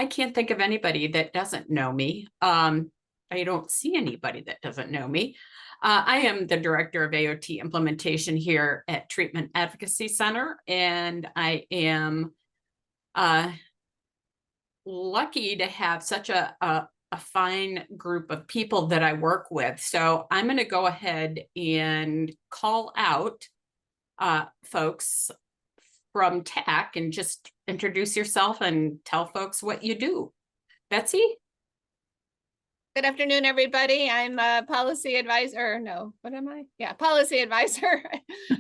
I can't think of anybody that doesn't know me. I don't see anybody that doesn't know me. I am the director of AOT implementation here at Treatment Advocacy Center, and I am lucky to have such a fine group of people that I work with. So I'm going to go ahead and call out folks from TAC and just introduce yourself and tell folks what you do. Betsy? Good afternoon, everybody. I'm a policy advisor. No, what am I? Yeah, policy advisor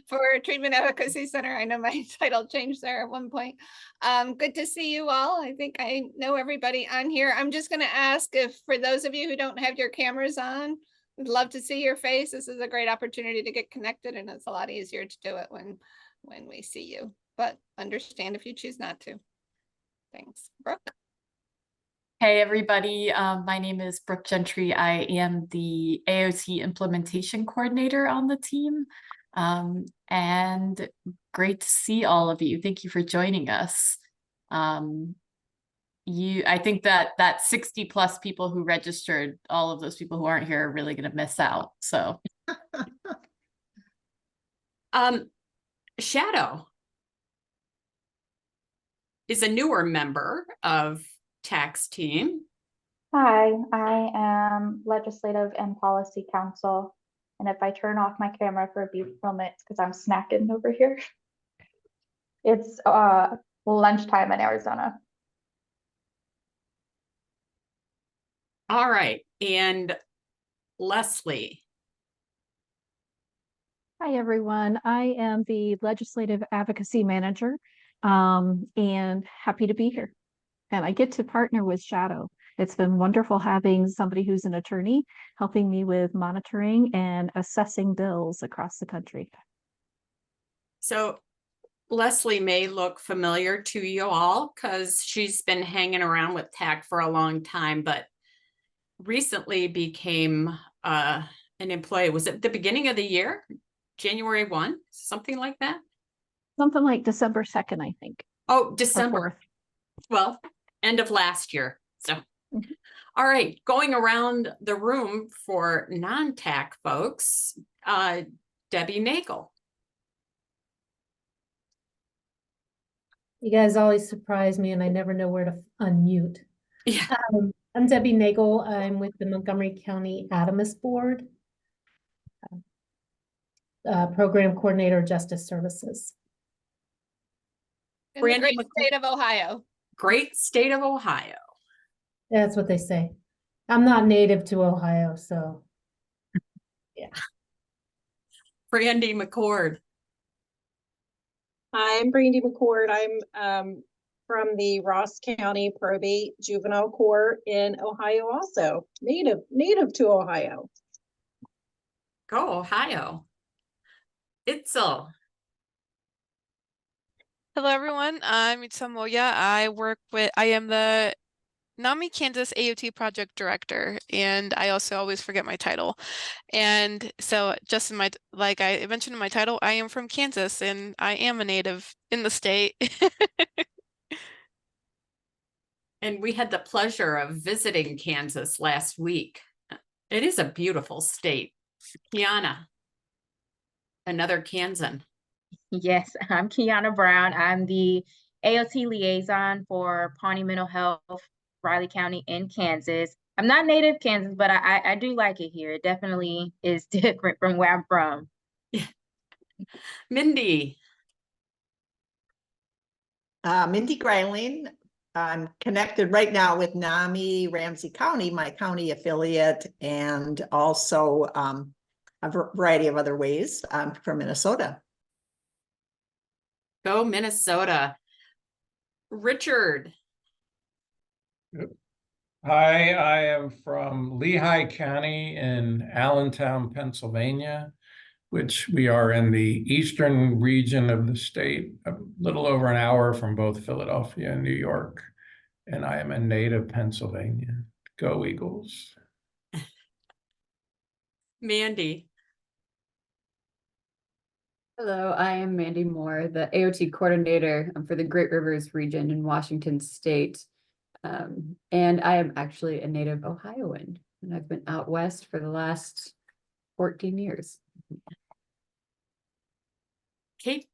for Treatment Advocacy Center. I know my title changed there at one point. Good to see you all. I think I know everybody on here. I'm just going to ask if, for those of you who don't have your cameras on, we'd love to see your face. This is a great opportunity to get connected, and it's a lot easier to do it when we see you. But understand if you choose not to. Thanks. Brooke? Hey everybody, my name is Brooke Gentry. I am the AOT implementation coordinator on the team, and great to see all of you. Thank you for joining us. I think that 60 plus people who registered, all of those people who aren't here are really going to miss out. So, Shadow is a newer member of TAC's team. Hi, I am Legislative and Policy Counsel. And if I turn off my camera for a brief moment, it's because I'm snacking over here. It's lunchtime in Arizona. All right. And Leslie. Hi, everyone. I am the Legislative Advocacy Manager, and happy to be here. And I get to partner with Shadow. It's been wonderful having somebody who's an attorney helping me with monitoring and assessing bills across the country. So Leslie may look familiar to you all because she's been hanging around with TAC for a long time, but recently became an employee. Was it the beginning of the year? January 1, something like that? Something like December 2nd, I think. Oh, December. Well, end of last year. So, all right, going around the room for non-TAC folks, Debbie Nagel. You guys always surprise me and I never know where to unmute. Yeah. I'm Debbie Nagel. I'm with the Montgomery County Adamus Board, Program Coordinator, Justice Services. In the great state of Ohio. Great state of Ohio. That's what they say. I'm not native to Ohio, so yeah. Brandy McCord. Hi, I'm Brandy McCord. I'm from the Ross County Probate Juvenile Court in Ohio, also native to Ohio. Go Ohio. Itzel. Hello, everyone. I'm Itzel Moya. I am the NAMI Kansas AOT project director, and I also always forget my title. And so just like I mentioned in my title, I am from Kansas and I am a native in the state. And we had the pleasure of visiting Kansas last week. It is a beautiful state. Kiana, another Kansan. Yes, I'm Kiana Brown. I'm the AOT liaison for Pawnee Mental Health, Riley County in Kansas. I'm not native Kansas, but I do like it here. It definitely is different from where I'm from. Yeah. Mindy. Mindy Greiling. I'm connected right now with NAMI Ramsey County, my county affiliate, and also a variety of other ways. I'm from Minnesota. Go Minnesota. Richard. Hi, I am from Lehigh County in Allentown, Pennsylvania, which we are in the eastern region of the state, a little over an hour from both Philadelphia and New York. And I am a native Pennsylvanian. Go Eagles. Mandy. Hello, I am Mandy Moore, the AOT coordinator for the Great Rivers region in Washington State. And I am actually a native Ohioan, and I've been out west for the last 14 years. Kate,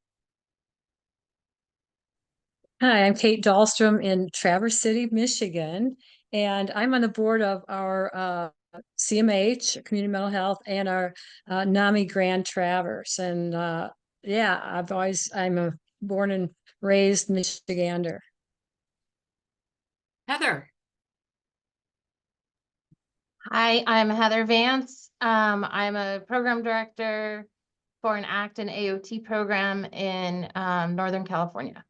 Hi, I'm Kate Dahlstrom in Traverse City, Michigan, and I'm on the board of our CMH, Community Mental Health, and our NAMI Grand Traverse. And yeah, I'm a born and raised Michigander. Heather. Hi, I'm Heather Vance. I'm a program director for an ACT and AOT program in Northern California.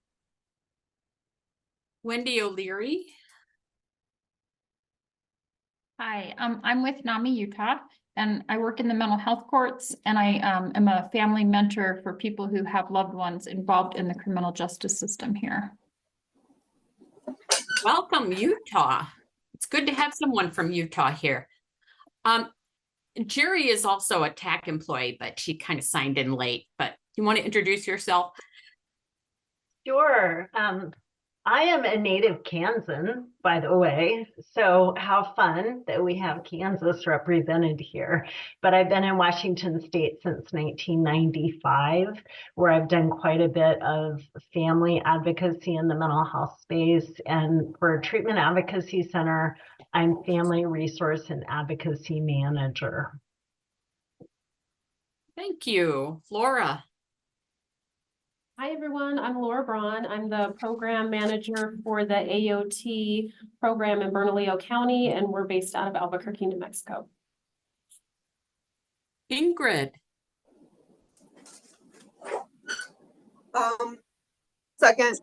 Wendy O'Leary. Hi, I'm with NAMI Utah, and I work in the mental health courts, and I am a family mentor for people who have loved ones involved in the criminal justice system here. Welcome, Utah. It's good to have someone from Utah here. Jerry is also a TAC employee, but she kind of signed in late. But you want to introduce yourself? Sure. I am a native Kansan, by the way, so how fun that we have Kansas represented here. But I've been in Washington State since 1995, where I've done quite a bit of family advocacy in the mental health space. And for Treatment Advocacy Center, I'm Family Resource and Advocacy Manager. Thank you. Laura. Hi, everyone. I'm Laura Braun. I'm the program manager for the AOT program in Bernalillo County, and we're based out of Albuquerque, New Mexico. Ingrid. Second.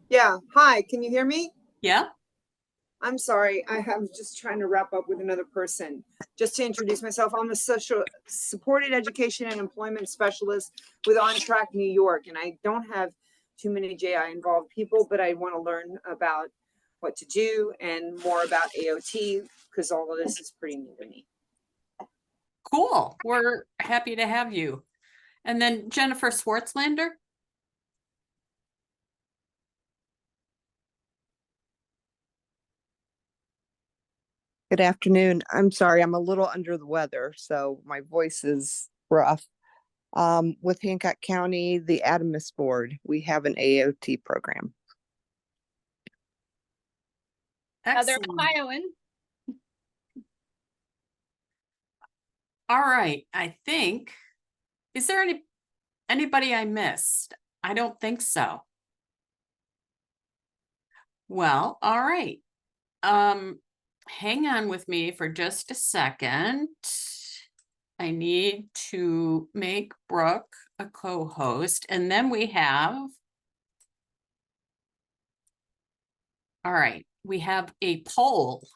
Yeah. Hi, can you hear me? Yeah. I'm sorry. I am just trying to wrap up with another person. Just to introduce myself, I'm a social supported education and employment specialist with On Track New York. And I don't have too many JI involved people, but I want to learn about what to do and more about AOT because all of this is pretty new to me. Cool. We're happy to have you. And then Jennifer Swartzlander. Good afternoon. I'm sorry, I'm a little under the weather, so my voice is rough. With Hancock County, the Adamus Board, we have an AOT program. Other Excellent. Ohioan. All right. I think, is there anybody I missed? I don't think so. Well, all right. Hang on with me for just a second. I need to make Brooke a co-host, and then we have, all right, we have a poll.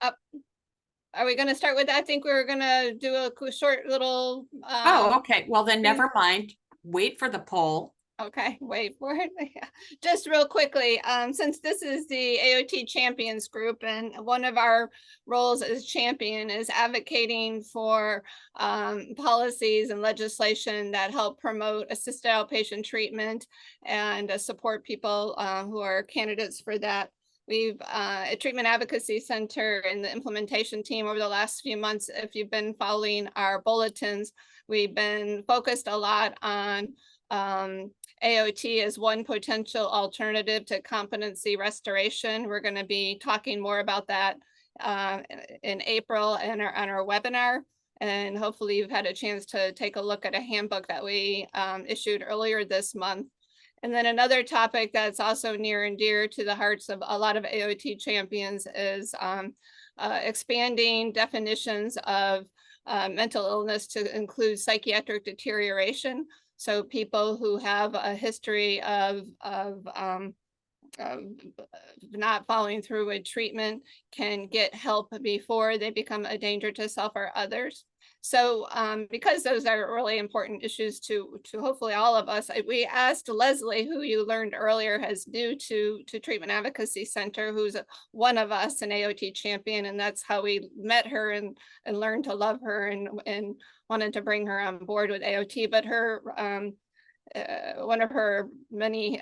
Are we going to start with that? I think we were going to do a short little. Oh, okay. Well, then never mind. Wait for the poll. Okay, wait for it. Yeah. Just real quickly, since this is the AOT Champions group, and one of our roles as champion is advocating for policies and legislation that help promote assisted outpatient treatment and support people who are candidates for that. We've at Treatment Advocacy Center and the implementation team over the last few months, if you've been following our bulletins, we've been focused a lot on AOT as one potential alternative to competency restoration. We're going to be talking more about that in April and on our webinar. And hopefully you've had a chance to take a look at a handbook that we issued earlier this month. And then another topic that's also near and dear to the hearts of a lot of AOT champions is expanding definitions of mental illness to include psychiatric deterioration. So people who have a history of not following through with treatment can get help before they become a danger to self or others. So because those are really important issues to hopefully all of us, we asked Leslie, who you learned earlier is new to Treatment Advocacy Center, who's one of us, an AOT champion, and that's how we met her and learned to love her and wanted to bring her on board with AOT. But her one of her many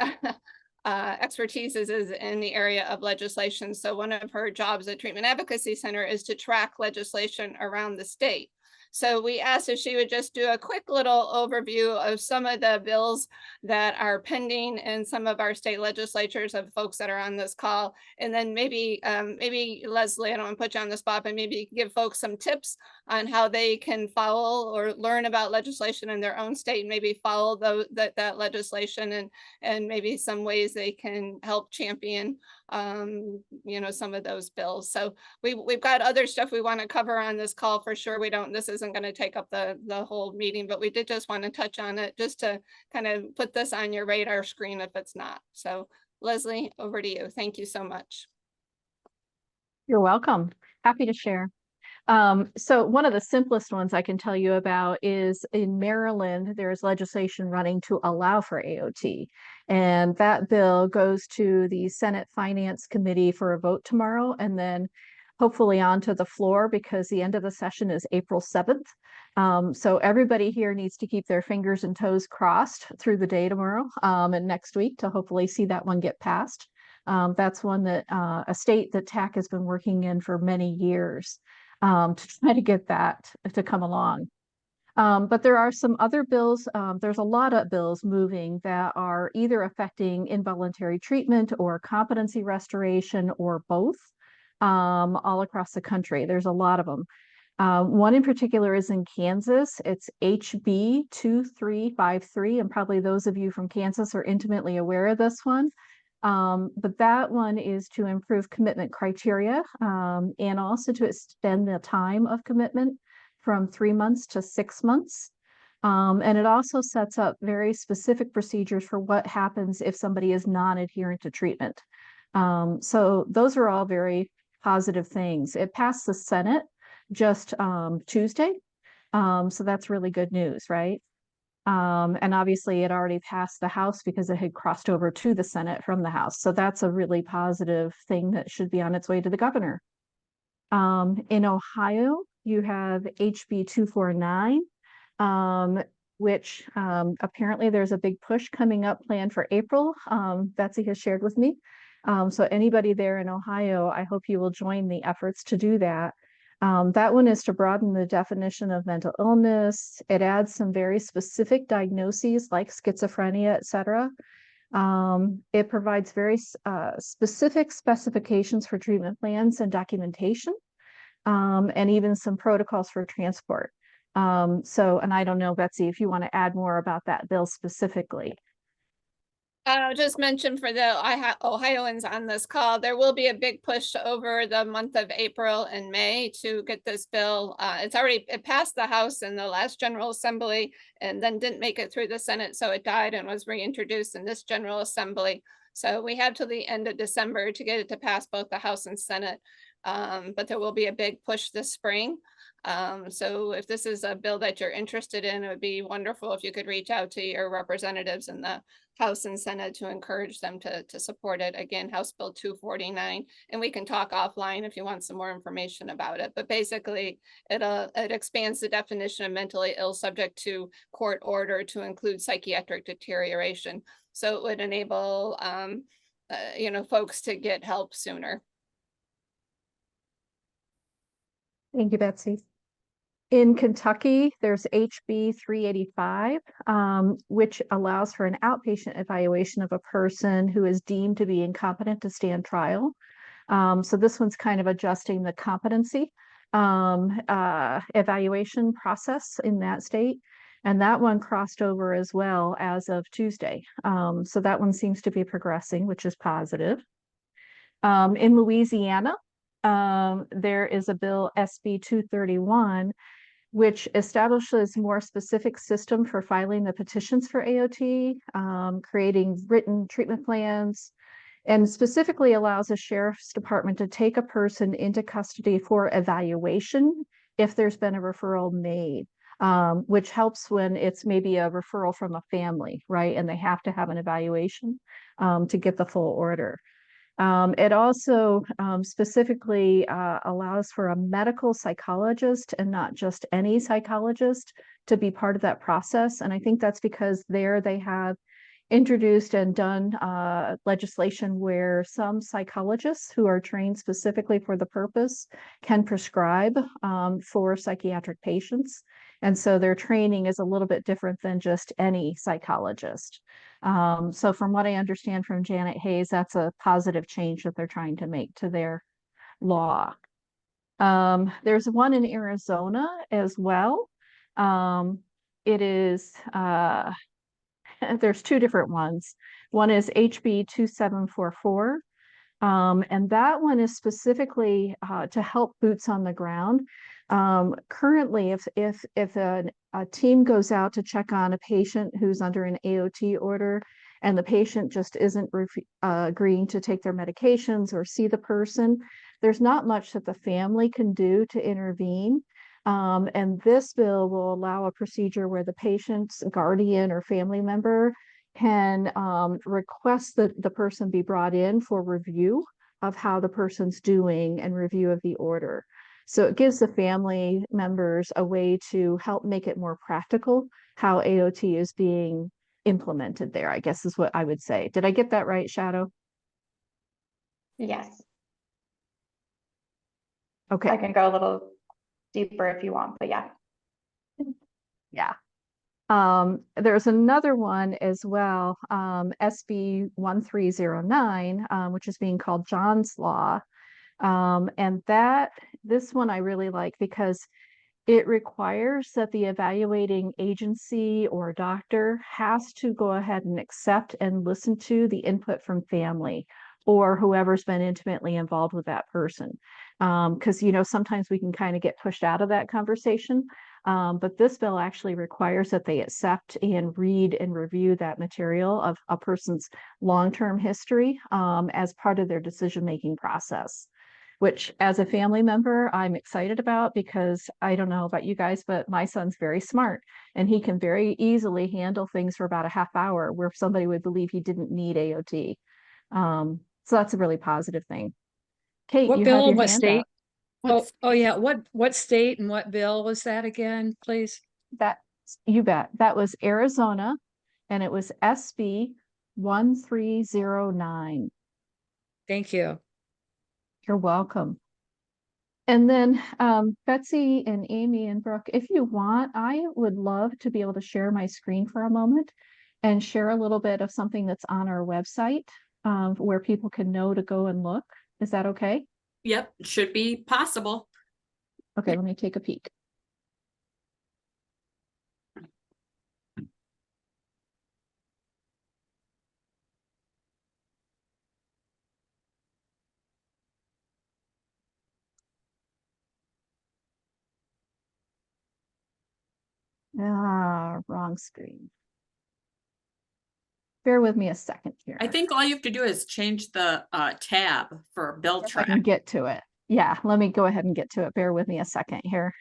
expertise is in the area of legislation. So one of her jobs at Treatment Advocacy Center is to track legislation around the state. So we asked if she would just do a quick little overview of some of the bills that are pending in some of our state legislatures of folks that are on this call. And then maybe Leslie, I don't want to put you on the spot, but maybe give folks some tips on how they can follow or learn about legislation in their own state, and maybe follow that legislation, and maybe some ways they can help champion some of those bills. So we've got other stuff we want to cover on this call for sure. This isn't going to take up the whole meeting, but we did just want to touch on it just to kind of put this on your radar screen if it's not. So Leslie, over to you. Thank you so much. You're welcome. Happy to share. So one of the simplest ones I can tell you about is in Maryland, there's legislation running to allow for AOT. And that bill goes to the Senate Finance Committee for a vote tomorrow, and then hopefully onto the floor, because the end of the session is April 7th. So everybody here needs to keep their fingers and toes crossed through the day tomorrow and next week to hopefully see that one get passed. That's one that a state that TAC has been working in for many years to try to get that to come along. But there are some other bills. There's a lot of bills moving that are either affecting involuntary treatment or competency restoration or both all across the country. There's a lot of them. One in particular is in Kansas. It's HB 2353, and probably those of you from Kansas are intimately aware of this one. But that one is to improve commitment criteria and also to extend the time of commitment from 3 months to 6 months. And it also sets up very specific procedures for what happens if somebody is non-adherent to treatment. So those are all very positive things. It passed the Senate just Tuesday. So that's really good news, right? And obviously it already passed the House because it had crossed over to the Senate from the House. So that's a really positive thing that should be on its way to the governor. In Ohio, you have HB 249, which apparently there's a big push coming up planned for April. Betsy has shared with me. So anybody there in Ohio, I hope you will join the efforts to do that. That one is to broaden the definition of mental illness. It adds some very specific diagnoses like schizophrenia, et cetera. It provides very specific specifications for treatment plans and documentation, and even some protocols for transport. And I don't know, Betsy, if you want to add more about that bill specifically. I'll just mention for the Ohioans on this call, there will be a big push over the month of April and May to get this bill. It passed the House in the last General Assembly and then didn't make it through the Senate. So it died and was reintroduced in this General Assembly. So we have till the end of December to get it to pass both the House and Senate. But there will be a big push this spring. So if this is a bill that you're interested in, it would be wonderful if you could reach out to your representatives in the House and Senate to encourage them to support it. Again, House Bill 249, and we can talk offline if you want some more information about it. But basically, it expands the definition of mentally ill subject to court order to include psychiatric deterioration. So it would enable folks to get help sooner. Thank you, Betsy. In Kentucky, there's HB 385, which allows for an outpatient evaluation of a person who is deemed to be incompetent to stand trial. So this one's kind of adjusting the competency evaluation process in that state. And that one crossed over as well as of Tuesday. So that one seems to be progressing, which is positive. In Louisiana, there is a bill SB 231, which establishes more specific system for filing the petitions for AOT, creating written treatment plans, and specifically allows a sheriff's department to take a person into custody for evaluation if there's been a referral made, which helps when it's maybe a referral from a family, right? And they have to have an evaluation to get the full order. It also specifically allows for a medical psychologist and not just any psychologist to be part of that process. And I think that's because there they have introduced and done legislation where some psychologists who are trained specifically for the purpose can prescribe for psychiatric patients. And so their training is a little bit different than just any psychologist. So from what I understand from Janet Hayes, that's a positive change that they're trying to make to their law. There's one in Arizona as well. It is there's two different ones. One is HB 2744, and that one is specifically to help boots on the ground. Currently, if a team goes out to check on a patient who's under an AOT order, and the patient just isn't agreeing to take their medications or see the person, there's not much that the family can do to intervene. And this bill will allow a procedure where the patient's guardian or family member can request that the person be brought in for review of how the person's doing and review of the order. So it gives the family members a way to help make it more practical how AOT is being implemented there, I guess is what I would say. Did I get that right, Shadow? Yes. Okay. I can go a little deeper if you want, but yeah. Yeah. There's another one as well, SB 1309, which is being called John's Law. And this one I really like because it requires that the evaluating agency or doctor has to go ahead and accept and listen to the input from family or whoever's been intimately involved with that person. Because, sometimes we can kind of get pushed out of that conversation. But this bill actually requires that they accept and read and review that material of a person's long-term history as part of their decision-making process, which as a family member, I'm excited about because I don't know about you guys, but my son's very smart and he can very easily handle things for about a half hour where somebody would believe he didn't need AOT. So that's a really positive thing. Kate, What you bill have your and what hand state? up. Oh yeah, what state and what bill was that again, please? You bet. That was Arizona and it was SB 1309. Thank you. You're welcome. And then Betsy and Amy and Brooke, if you want, I would love to be able to share my screen for a moment and share a little bit of something that's on our website where people can know to go and look. Is that okay? Yep, should be possible. Okay, let me take a peek. Wrong screen. Bear with me a second here. I think all you have to do is change the tab for bill If I track. can get to it. Yeah, let me go ahead and get to it. Bear with me a second here.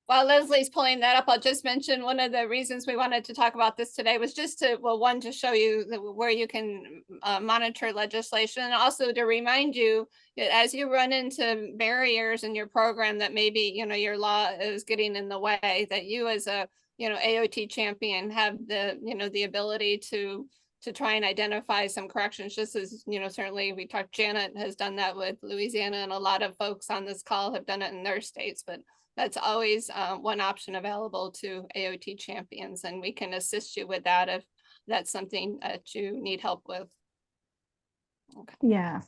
While Leslie's pulling that up, I'll just mention one of the reasons we wanted to talk about this today was just to, well, one, to show you where you can monitor legislation, and also to remind you that as you run into barriers in your program that maybe, your law is getting in the way, that you as a, AOT champion have the, the ability to try and identify some corrections, just as, certainly we talked, Janet has done that with Louisiana, and a lot of folks on this call have done it in their states, but that's always one option available to AOT champions, and we can assist you with that if that's something that you need help with. Okay. Yeah.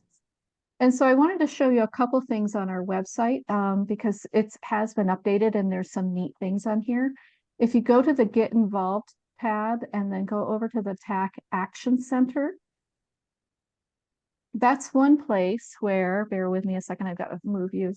And so I wanted to show you a couple things on our website because it has been updated and there's some neat things on here. If you go to the Get Involved tab and then go over to the TAC Action Center, that's one place where, bear with me a second, I've got to move you.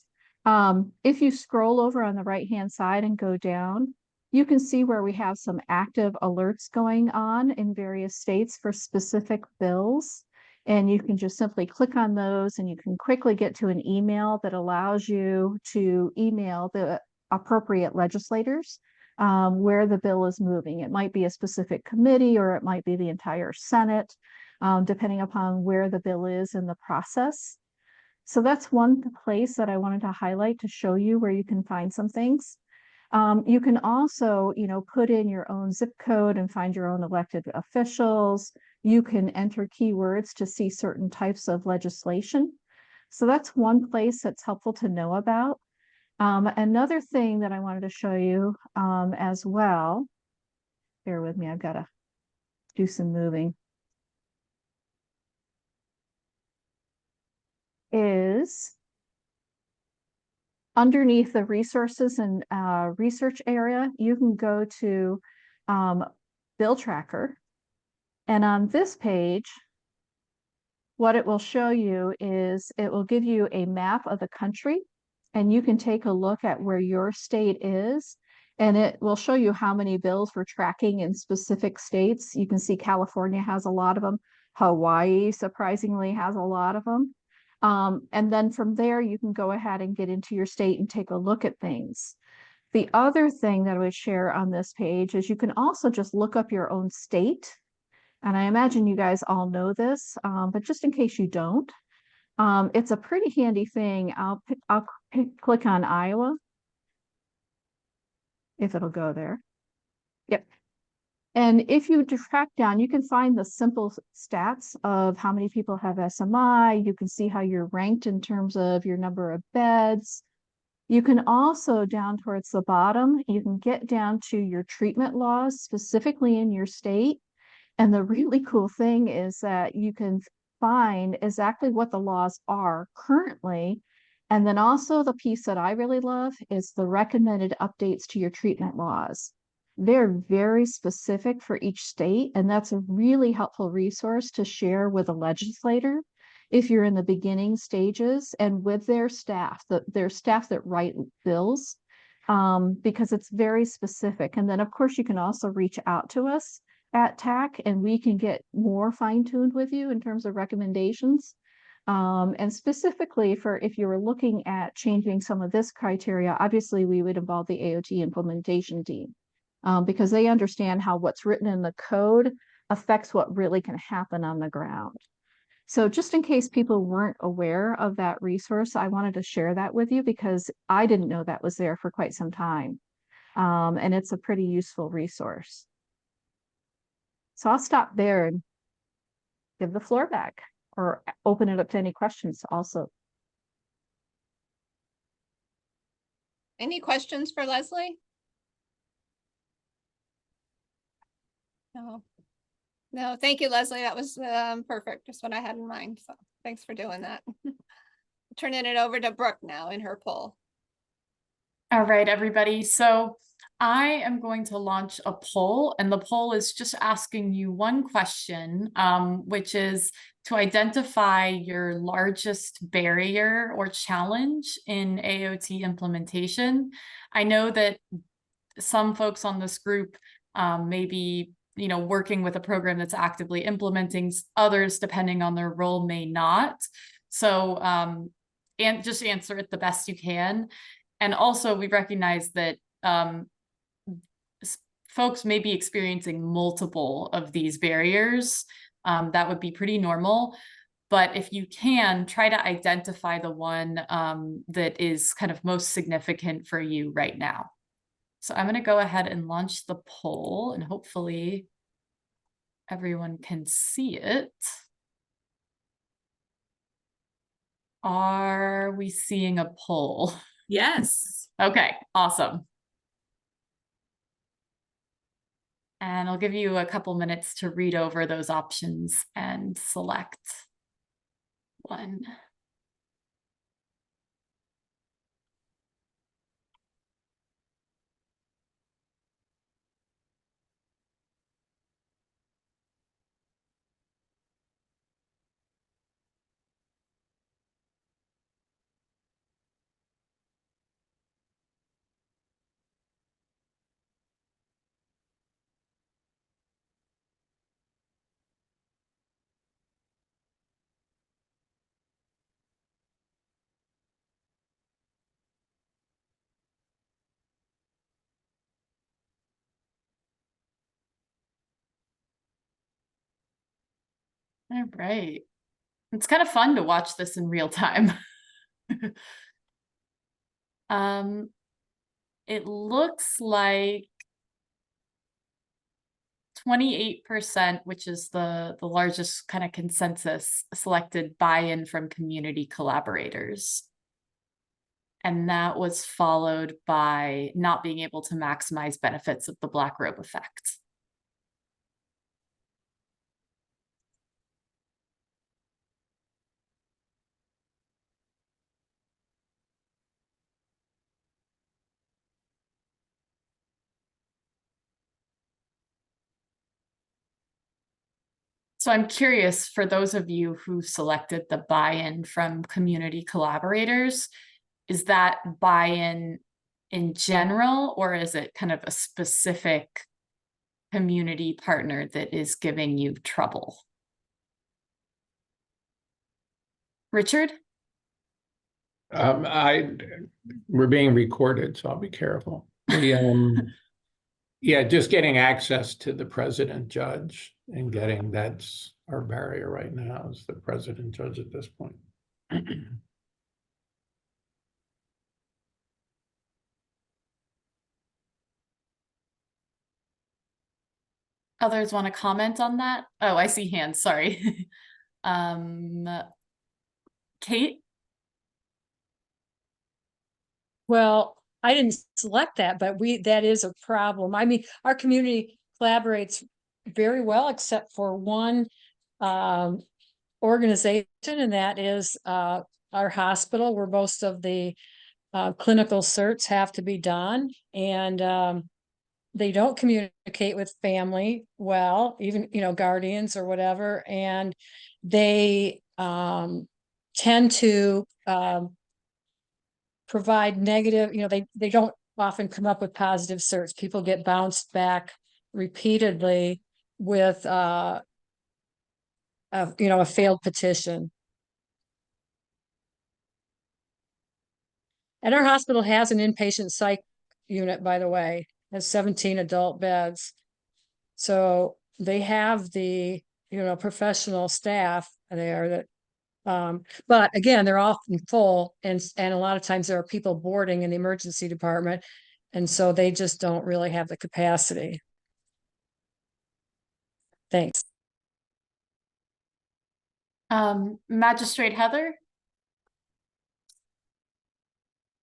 If you scroll over on the right-hand side and go down, you can see where we have some active alerts going on in various states for specific bills. And you can just simply click on those and you can quickly get to an email that allows you to email the appropriate legislators where the bill is moving. It might be a specific committee or it might be the entire Senate. depending upon where the bill is in the process. So that's one place that I wanted to highlight to show you where you can find some things. You can also, put in your own zip code and find your own elected officials. You can enter keywords to see certain types of legislation. So that's one place that's helpful to know about. Another thing that I wanted to show you as well, bear with me, I've got to do some moving, is underneath the resources and research area, you can go to Bill Tracker. And on this page, what it will show you is it will give you a map of the country, and you can take a look at where your state is, and it will show you how many bills we're tracking in specific states. You can see California has a lot of them. Hawaii surprisingly has a lot of them. And then from there, you can go ahead and get into your state and take a look at things. The other thing that I would share on this page is you can also just look up your own state. And I imagine you guys all know this, but just in case you don't, it's a pretty handy thing. I'll click on Iowa, if it'll go there. Yep. And if you track down, you can find the simple stats of how many people have SMI. You can see how you're ranked in terms of your number of beds. You can also, down towards the bottom, you can get down to your treatment laws specifically in your state. And the really cool thing is that you can find exactly what the laws are currently. And then also the piece that I really love is the recommended updates to your treatment laws. They're very specific for each state, and that's a really helpful resource to share with a legislator if you're in the beginning stages and with their staff, their staff that write bills, because it's very specific. And then of course you can also reach out to us at TAC and we can get more fine-tuned with you in terms of recommendations. And specifically for if you were looking at changing some of this criteria, obviously we would involve the AOT implementation team because they understand how what's written in the code affects what really can happen on the ground. So just in case people weren't aware of that resource, I wanted to share that with you because I didn't know that was there for quite some time. And it's a pretty useful resource. So I'll stop there and give the floor back or open it up to any questions also. Any questions for Leslie? No. No, thank you, Leslie. That was perfect. Just what I had in mind. So thanks for doing that. Turning it over to Brooke now in her poll. All right, everybody. So I am going to launch a poll, and the poll is just asking you one question, which is to identify your largest barrier or challenge in AOT implementation. I know that some folks on this group may be working with a program that's actively implementing, others, depending on their role, may not. So and just answer it the best you can. And also we recognize that folks may be experiencing multiple of these barriers. That would be pretty normal. But if you can, try to identify the one that is kind of most significant for you right now. So I'm going to go ahead and launch the poll, and hopefully everyone can see it. Are we seeing a poll? Yes. Okay, awesome. And I'll give you a couple minutes to read over those options and select one. All right. It's kind of fun to watch this in real time. It looks like 28%, which is the largest kind of consensus, selected buy-in from community collaborators. And that was followed by not being able to maximize benefits of the Black Robe effect. So I'm curious, for those of you who selected the buy-in from community collaborators, is that buy-in in general, or is it kind of a specific community partner that is giving you trouble? Richard? We're being recorded, so I'll be careful. Yeah, just getting access to the president judge and getting, that's our barrier right now, is the president judge at this point. Others want to comment on that? Oh, I see hands, sorry. Kate? Well, I didn't select that, but that is a problem. I mean, our community collaborates very well, except for one organization, and that is our hospital, where most of the clinical certs have to be done. And they don't communicate with family well, even, guardians or whatever. And they tend to provide negative, they don't often come up with positive certs. People get bounced back repeatedly with a failed petition. And our hospital has an inpatient psych unit, by the way, has 17 adult beds. So they have the, professional staff there that but again, they're often full, and a lot of times there are people boarding in the emergency department, and so they just don't really have the capacity. Thanks. Magistrate Heather?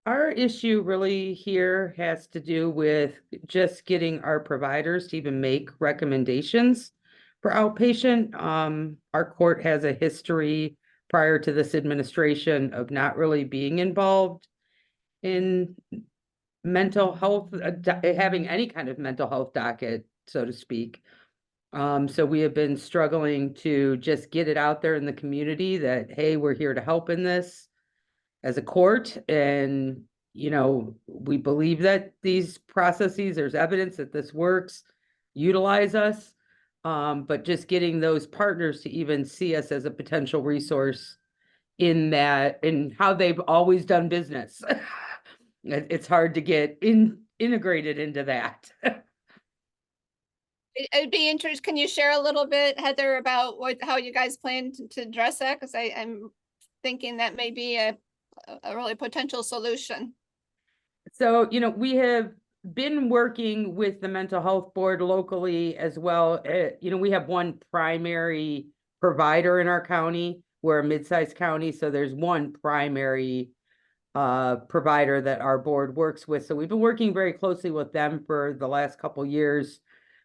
Our issue really here has to do with just getting our providers to even make recommendations for outpatient. Our court has a history prior to this administration of not really being involved in mental health, having any kind of mental health docket, so to speak. So we have been struggling to just get it out there in the community that, hey, we're here to help in this as a court. And, we believe that these processes, there's evidence that this works, utilize us. But just getting those partners to even see us as a potential resource in that, in how they've always done business. It's hard to get integrated into that. It'd be interesting. Can you share a little bit, Heather, about how you guys plan to address that? Because I'm thinking that may be a really potential solution. So, we have been working with the mental health board locally as well. We have one primary provider in our county. We're a mid-sized county, so there's one primary provider that our board works with. So we've been working very closely with them for the last couple years,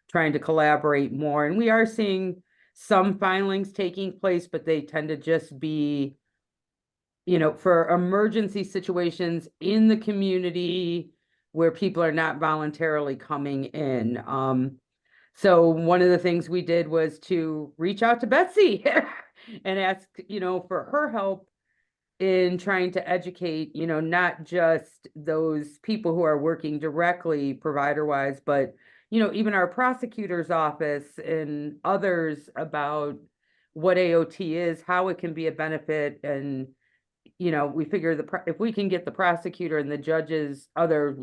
trying to collaborate more. And we are seeing some filings taking place, but they tend to just be, for emergency situations in the community where people are not voluntarily coming in. So one of the things we did was to reach out to Betsy and ask, for her help in trying to educate, not just those people who are working directly provider-wise, but, even our prosecutor's office and others about what AOT is, how it can be a benefit. And, we figure if we can get the prosecutor and the judges, other,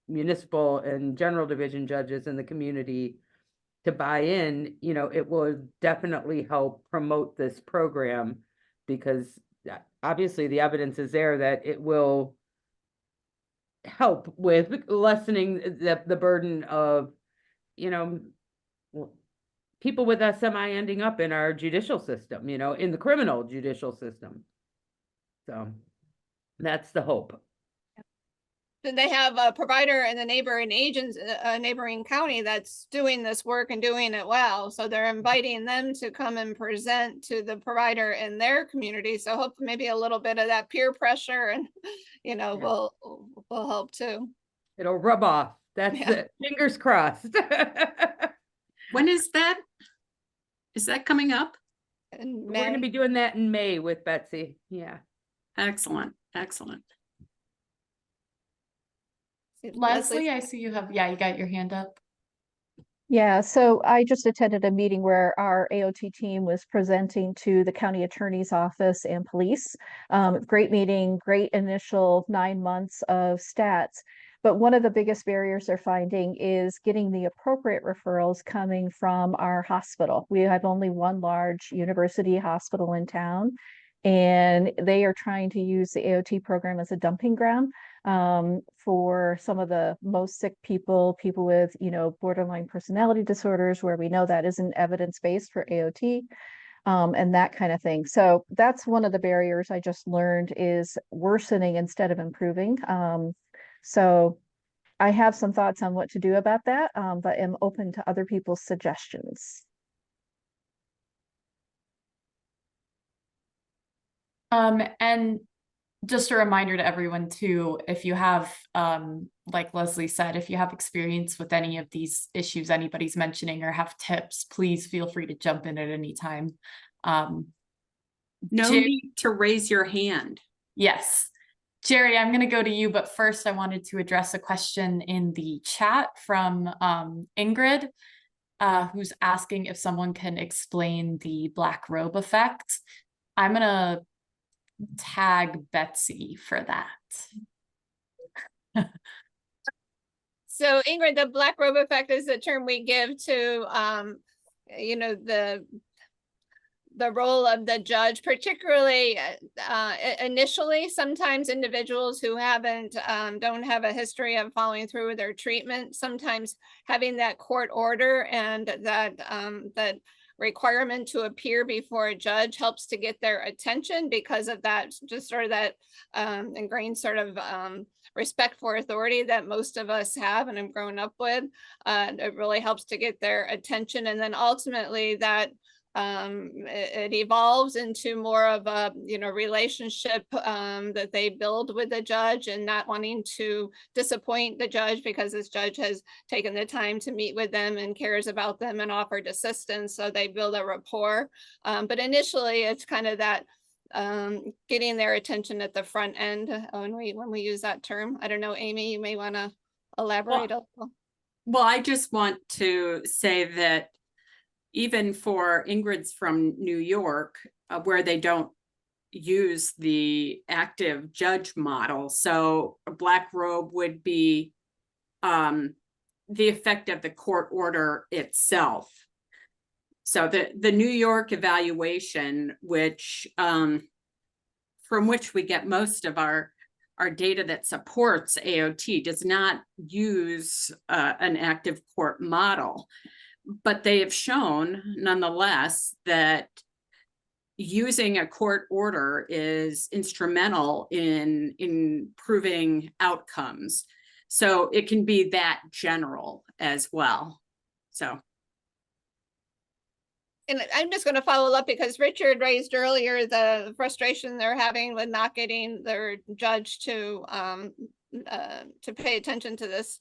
municipal and general division judges in the community to buy in, you know, it will definitely help promote this program, because obviously the evidence is there that it will help with lessening the burden of, you know, people with SMI ending up in our judicial system, you know, in the criminal judicial system. So that's the hope. Then they have a provider in the neighboring agents, a neighboring county that's doing this work and doing it well. So they're inviting them to come and present to the provider in their community. So hope maybe a little bit of that peer pressure and, you know, will help too. It'll rub off. That's it. Fingers crossed. When is that? Is that coming up? In We're going to be doing that in May with Betsy. Yeah. Excellent. Excellent. Leslie, I see you have, you got your hand up. Yeah, so I just attended a meeting where our AOT team was presenting to the county attorney's office and police. Great meeting, great initial 9 months of stats. But one of the biggest barriers they're finding is getting the appropriate referrals coming from our hospital. We have only one large university hospital in town, and they are trying to use the AOT program as a dumping ground for some of the most sick people with, you know, borderline personality disorders, where we know that isn't evidence-based for AOT, and that kind of thing. So that's one of the barriers I just learned is worsening instead of improving. So I have some thoughts on what to do about that, but am open to other people's suggestions. And just a reminder to everyone too, if you have, like Leslie said, if you have experience with any of these issues anybody's mentioning or have tips, please feel free to jump in at any time. No need to raise your hand. Yes. Jerry, I'm going to go to you, but first I wanted to address a question in the chat from Ingrid, who's asking if someone can explain the black robe effect. I'm going to tag Betsy for that. So Ingrid, the black robe effect is the term we give to, you know, the role of the judge, particularly initially. Sometimes individuals who don't have a history of following through with their treatment, sometimes having that court order and that requirement to appear before a judge helps to get their attention because of that, just sort of that ingrained sort of respect for authority that most of us have and have grown up with. It really helps to get their attention, and then ultimately that it evolves into more of a, you know, relationship that they build with the judge, and not wanting to disappoint the judge because this judge has taken the time to meet with them and cares about them and offered assistance, so they build a rapport. But initially it's kind of that getting their attention at the front end when we use that term. I don't know, Amy, you may want to elaborate a little. Well, I just want to say that even for Ingrid's from New York, where they don't use the active judge model, so a black robe would be the effect of the court order itself. So the New York evaluation, which from which we get most of our data that supports AOT, does not use an active court model. But they have shown, nonetheless, that using a court order is instrumental in improving outcomes. So it can be that general as well. So. And I'm just going to follow up because Richard raised earlier the frustration they're having with not getting their judge to pay attention to this.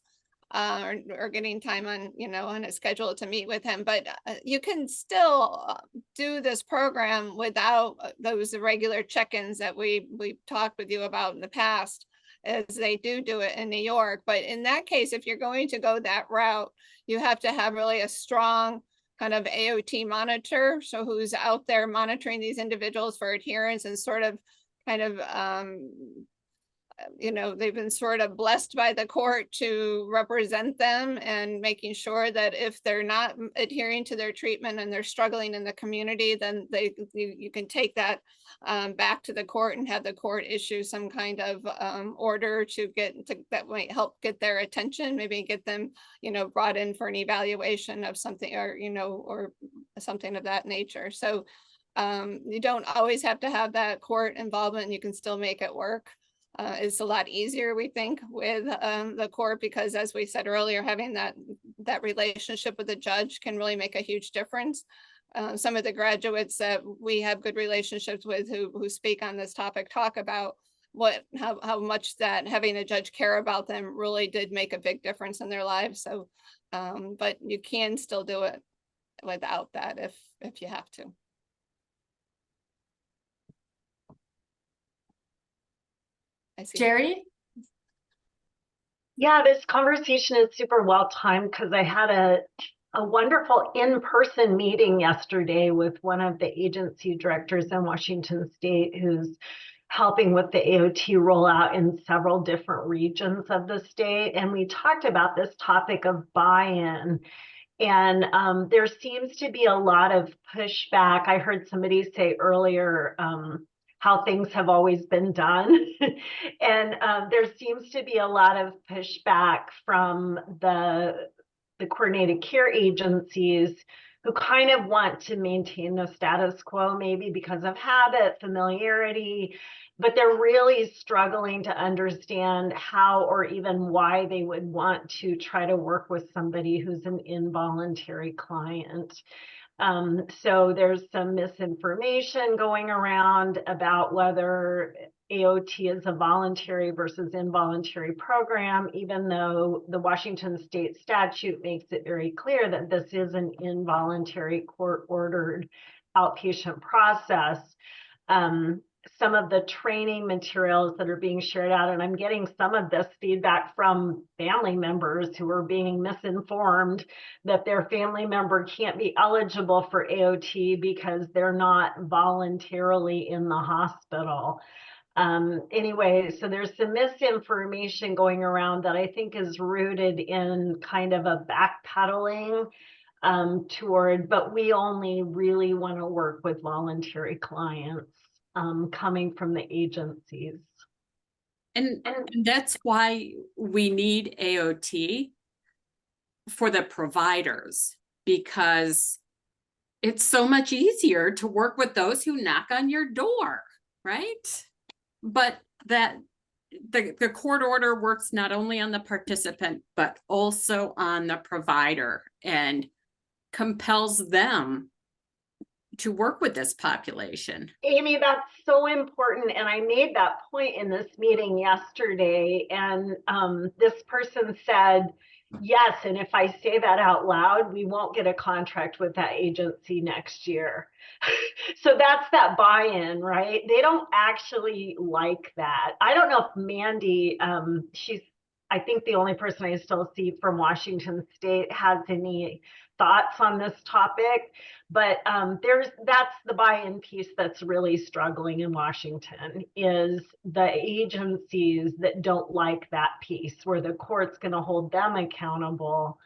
Or getting time on, you know, on a schedule to meet with him, but you can still do this program without those regular check-ins that we talked with you about in the past, as they do it in New York. But in that case, if you're going to go that route, you have to have really a strong kind of AOT monitor, so who's out there monitoring these individuals for adherence and sort of kind of they've been sort of blessed by the court to represent them, and making sure that if they're not adhering to their treatment and they're struggling in the community, then you can take that back to the court and have the court issue some kind of order that might help get their attention, maybe get them, brought in for an evaluation of something, or something of that nature. So you don't always have to have that court involvement, and you can still make it work. It's a lot easier, we think, with the court, because as we said earlier, having that relationship with the judge can really make a huge difference. Some of the graduates that we have good relationships with who speak on this topic talk about how much that having a judge care about them really did make a big difference in their lives. So, but you can still do it without that if you have to. Jerry? Yeah, this conversation is super well timed because I had a wonderful in-person meeting yesterday with one of the agency directors in Washington State who's helping with the AOT rollout in several different regions of the state. And we talked about this topic of buy-in. And there seems to be a lot of pushback. I heard somebody say earlier, how things have always been done. And there seems to be a lot of pushback from the coordinated care agencies who kind of want to maintain the status quo, maybe because of habit, familiarity, but they're really struggling to understand how or even why they would want to try to work with somebody who's an involuntary client. So there's some misinformation going around about whether AOT is a voluntary versus involuntary program, even though the Washington State statute makes it very clear that this is an involuntary court-ordered outpatient process. Some of the training materials that are being shared out, and I'm getting some of this feedback from family members who are being misinformed that their family member can't be eligible for AOT because they're not voluntarily in the hospital. Anyway, so there's some misinformation going around that I think is rooted in kind of a backpedaling toward, but we only really want to work with voluntary clients coming from the agencies. And that's why we need AOT for the providers, because it's so much easier to work with those who knock on your door, right? But that the court order works not only on the participant, but also on the provider, and compels them to work with this population. Amy, that's so important. And I made that point in this meeting yesterday. And this person said, yes, and if I say that out loud, we won't get a contract with that agency next year. So that's that buy-in, right? They don't actually like that. I don't know if Mandy, she's, I think, the only person I still see from Washington State has any thoughts on this topic, but that's the buy-in piece that's really struggling in Washington, is the agencies that don't like that piece where the court's going to hold them accountable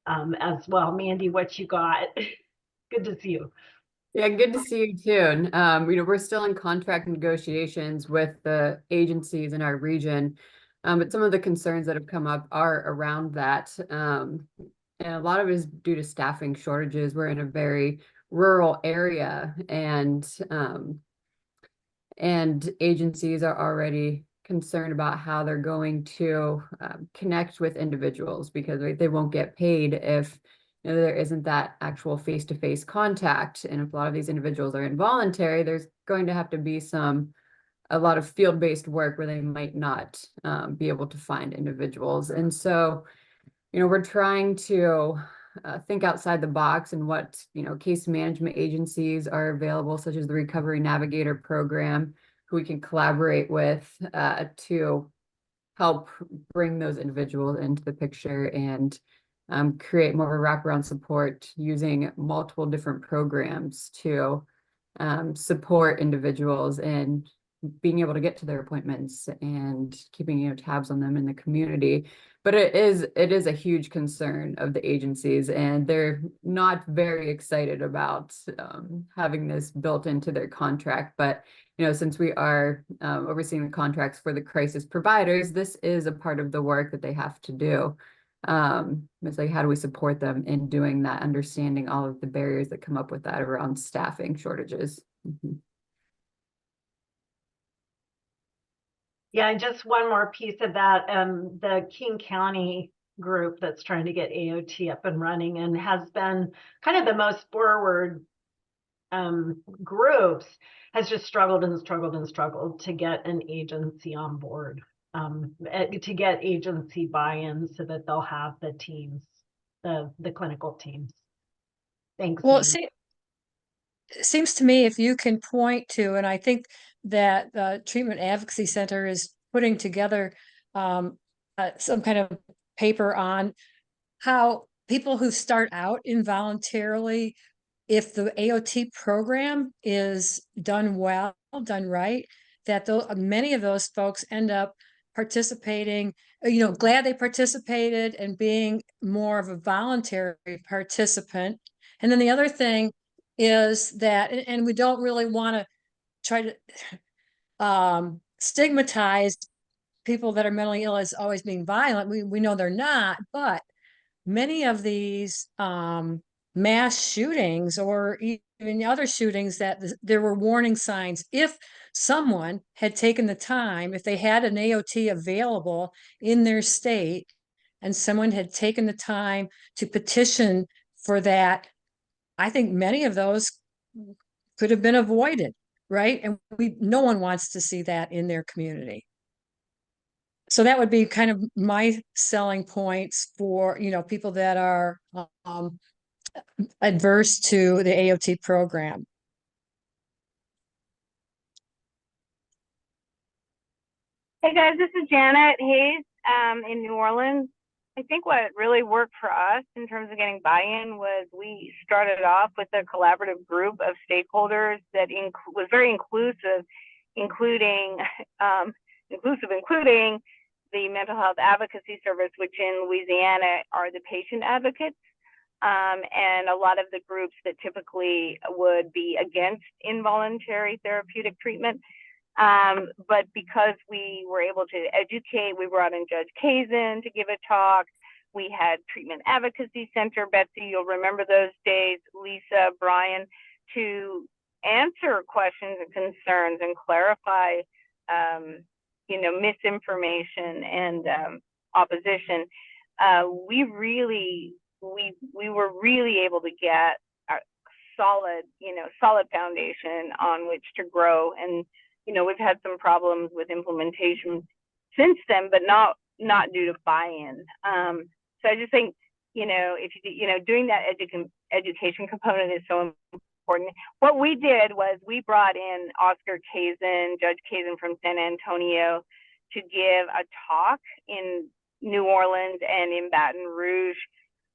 as well. Mandy, what you got? Good to see you. Yeah, good to see you too. We're still in contract negotiations with the agencies in our region, but some of the concerns that have come up are around that. And a lot of it is due to staffing shortages. We're in a very rural area, and agencies are already concerned about how they're going to connect with individuals, because they won't get paid if there isn't that actual face-to-face contact. And if a lot of these individuals are involuntary, there's going to have to be a lot of field-based work where they might not be able to find individuals. And so we're trying to think outside the box and what, case management agencies are available, such as the Recovery Navigator program, who we can collaborate with to help bring those individuals into the picture and create more of a wraparound support using multiple different programs to support individuals in being able to get to their appointments and keeping, you know, tabs on them in the community. But it is a huge concern of the agencies, and they're not very excited about having this built into their contract. But, you know, since we are overseeing the contracts for the crisis providers, this is a part of the work that they have to do. It's like, how do we support them in doing that, understanding all of the barriers that come up with that around staffing shortages? Yeah, and just one more piece of that, the King County group that's trying to get AOT up and running and has been kind of the most forward groups, has just struggled and struggled and struggled to get an agency on board, to get agency buy-in so that they'll have the teams, the clinical teams. Thanks. Well, Nan. see, it seems to me if you can point to, and I think that the Treatment Advocacy Center is putting together some kind of paper on how people who start out involuntarily, if the AOT program is done well, done right, that many of those folks end up participating, you know, glad they participated and being more of a voluntary participant. And then the other thing is that, and we don't really want to try to stigmatize people that are mentally ill as always being violent. We know they're not, but many of these mass shootings or even other shootings that there were warning signs. If someone had taken the time, if they had an AOT available in their state and someone had taken the time to petition for that, I think many of those could have been avoided, right? And no one wants to see that in their community. So that would be kind of my selling points for, you know, people that are adverse to the AOT program. Hey guys, this is Janet Hayes in New Orleans. I think what really worked for us in terms of getting buy-in was we started off with a collaborative group of stakeholders that was very inclusive, including the Mental Health Advocacy Service, which in Louisiana are the patient advocates, and a lot of the groups that typically would be against involuntary therapeutic treatment. But because we were able to educate, we brought in Judge Kazin to give a talk. We had Treatment Advocacy Center, Betsy, you'll remember those days, Lisa, Brian, to answer questions and concerns and clarify, you know, misinformation and opposition. We were really able to get a solid foundation on which to grow. And you know, we've had some problems with implementation since then, but not due to buy-in. So I just think, you know, if doing that education component is so important. What we did was we brought in Oscar Kazin, Judge Kazin from San Antonio, to give a talk in New Orleans and in Baton Rouge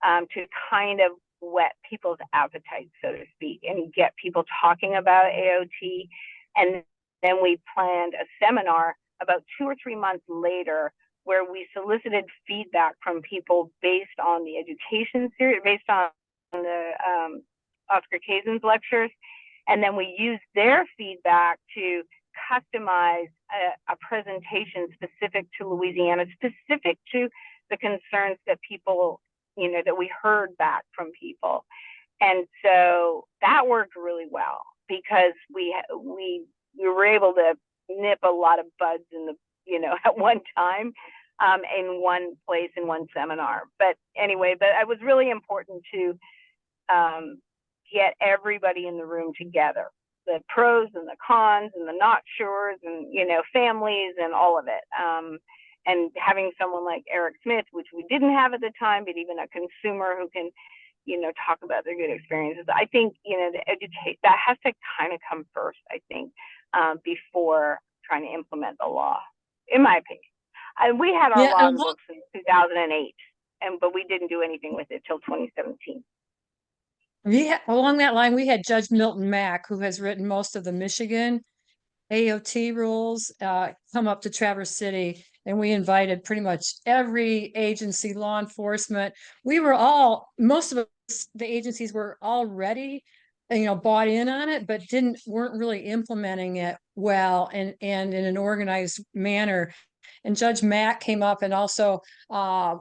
to kind of whet people's appetite, so to speak, and get people talking about AOT. And then we planned a seminar about 2 or 3 months later where we solicited feedback from people based on the education series, based on the Oscar Kazin's lectures. And then we used their feedback to customize a presentation specific to Louisiana, specific to the concerns that people, you know, that we heard back from people. And so that worked really well because we were able to nip a lot of buds in the, you know, at one time in one place in one seminar. But anyway, it was really important to get everybody in the room together, the pros and the cons and the not sures and, you know, families and all of it. And having someone like Eric Smith, which we didn't have at the time, but even a consumer who can, you know, talk about their good experiences. I think, you know, that has to kind of come first, I think, before trying to implement the law, in my opinion. And we had our law books in 2008, but we didn't do anything with it till 2017. Along that line, we had Judge Milton Mack, who has written most of the Michigan AOT rules come up to Traverse City, and we invited pretty much every agency, law enforcement. We were all, most of us, the agencies were already, bought in on it, but weren't really implementing it well and in an organized manner. And Judge Mack came up, and also a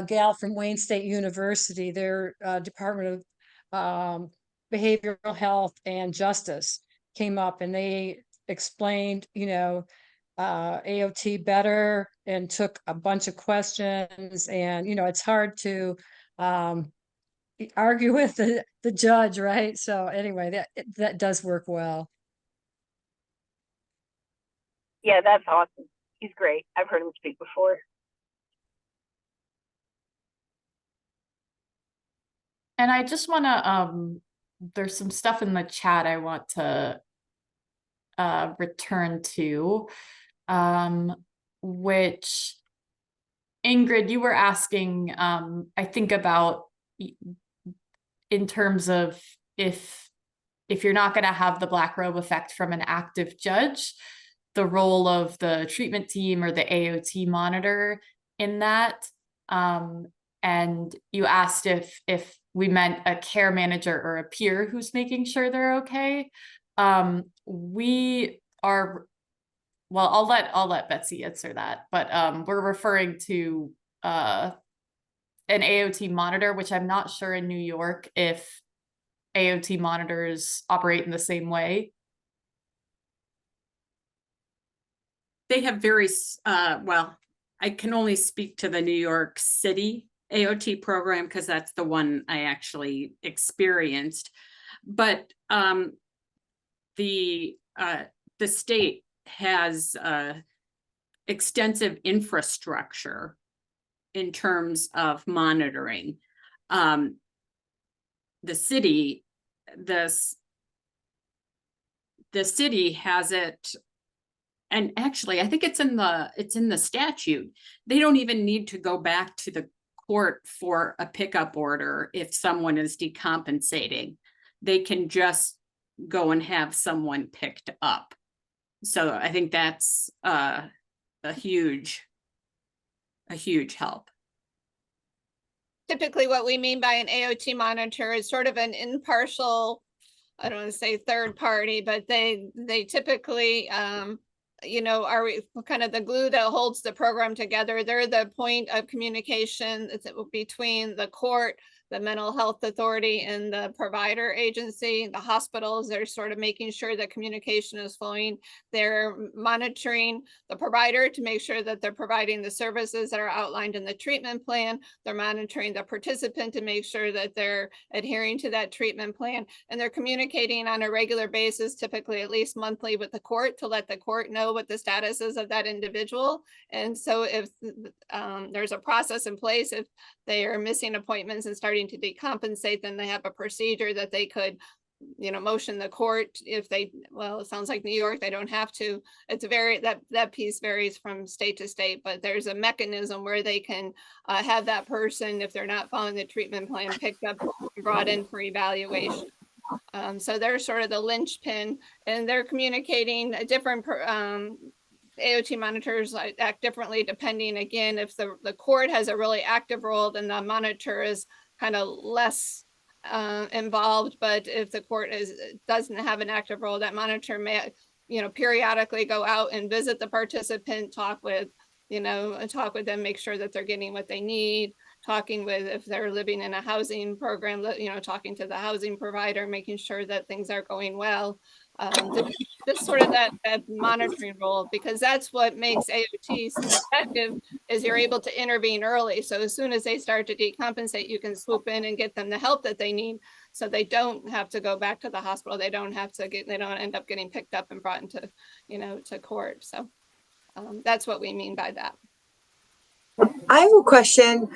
gal from Wayne State University, their Department of Behavioral Health and Justice came up, and they explained, AOT better and took a bunch of questions. And, it's hard to argue with the judge, right? So anyway, that does work well. Yeah, that's awesome. He's great. I've heard him speak before. And I just want to, there's some stuff in the chat I want to return to, which Ingrid, you were asking, I think about in terms of if you're not going to have the black robe effect from an active judge, the role of the treatment team or the AOT monitor in that. And you asked if we meant a care manager or a peer who's making sure they're okay. We are, well, I'll let Betsy answer that, but we're referring to an AOT monitor, which I'm not sure in New York if AOT monitors operate in the same way. They have very, well, I can only speak to the New York City AOT program because that's the one I actually experienced. But the state has extensive infrastructure in terms of monitoring. The city has it. And actually, I think it's in the statute. They don't even need to go back to the court for a pickup order if someone is decompensating. They can just go and have someone picked up. So I think that's a huge help. Typically, what we mean by an AOT monitor is sort of an impartial, I don't want to say third party, but they typically are kind of the glue that holds the program together. They're the point of communication between the court, the mental health authority, and the provider agency. The hospitals, they're sort of making sure that communication is flowing. They're monitoring the provider to make sure that they're providing the services that are outlined in the treatment plan. They're monitoring the participant to make sure that they're adhering to that treatment plan. And they're communicating on a regular basis, typically at least monthly, with the court to let the court know what the status is of that individual. And so if there's a process in place, if they are missing appointments and starting to decompensate, then they have a procedure that they could motion the court if they, well, it sounds like New York, they don't have to. It's that piece varies from state to state, but there's a mechanism where they can have that person, if they're not following the treatment plan, picked up and brought in for evaluation. So they're sort of the linchpin, and they're communicating a different AOT monitors act differently depending, again, if the court has a really active role, then the monitor is kind of less involved. But if the court doesn't have an active role, that monitor may periodically go out and visit the participant, talk with them, make sure that they're getting what they need, talking with, if they're living in a housing program, talking to the housing provider, making sure that things are going well. Just sort of that monitoring role, because that's what makes AOT effective, is you're able to intervene early. So as soon as they start to decompensate, you can swoop in and get them the help that they need, so they don't have to go back to the hospital. They don't end up getting picked up and brought into, to court. So that's what we mean by that. I have a question.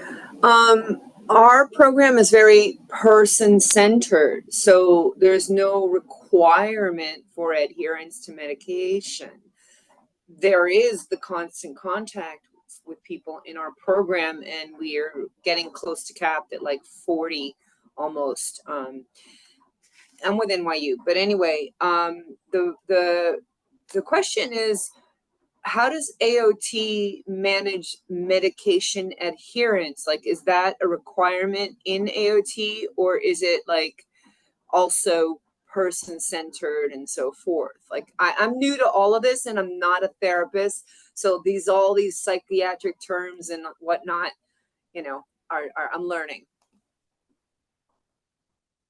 Our program is very person-centered, so there's no requirement for adherence to medication. There is the constant contact with people in our program, and we are getting close to capped at like 40 almost. I'm with NYU, but anyway, the the question is, how does AOT manage medication adherence? Like, is that a requirement in AOT, or is it like also person-centered and so forth? Like, I'm new to all of this and I'm not a therapist. So all these psychiatric terms and whatnot, I'm learning.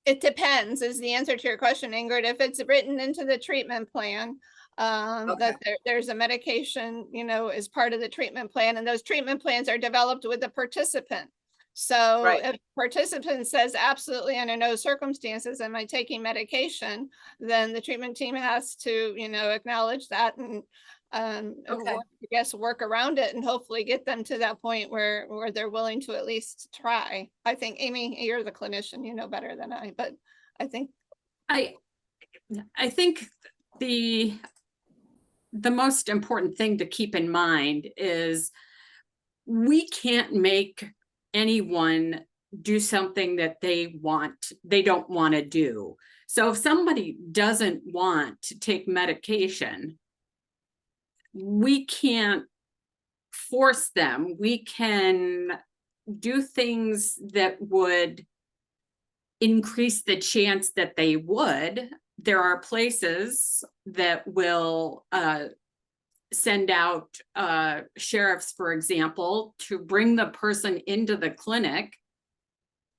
It depends is the answer to your question, Ingrid. If it's written into the treatment plan, that there's a medication, as part of the treatment plan, and those treatment plans are developed with the participant. So if participant says absolutely under no circumstances am I taking medication, then the treatment team has to, acknowledge that and work around it and hopefully get them to that point where they're willing to at least try. I think, Amy, you're the clinician, you know better than I, but I think the most important thing to keep in mind is we can't make anyone do something that they don't want to do. So if somebody doesn't want to take medication, we can't force them. We can do things that would increase the chance that they would. There are places that will send out sheriffs, for example, to bring the person into the clinic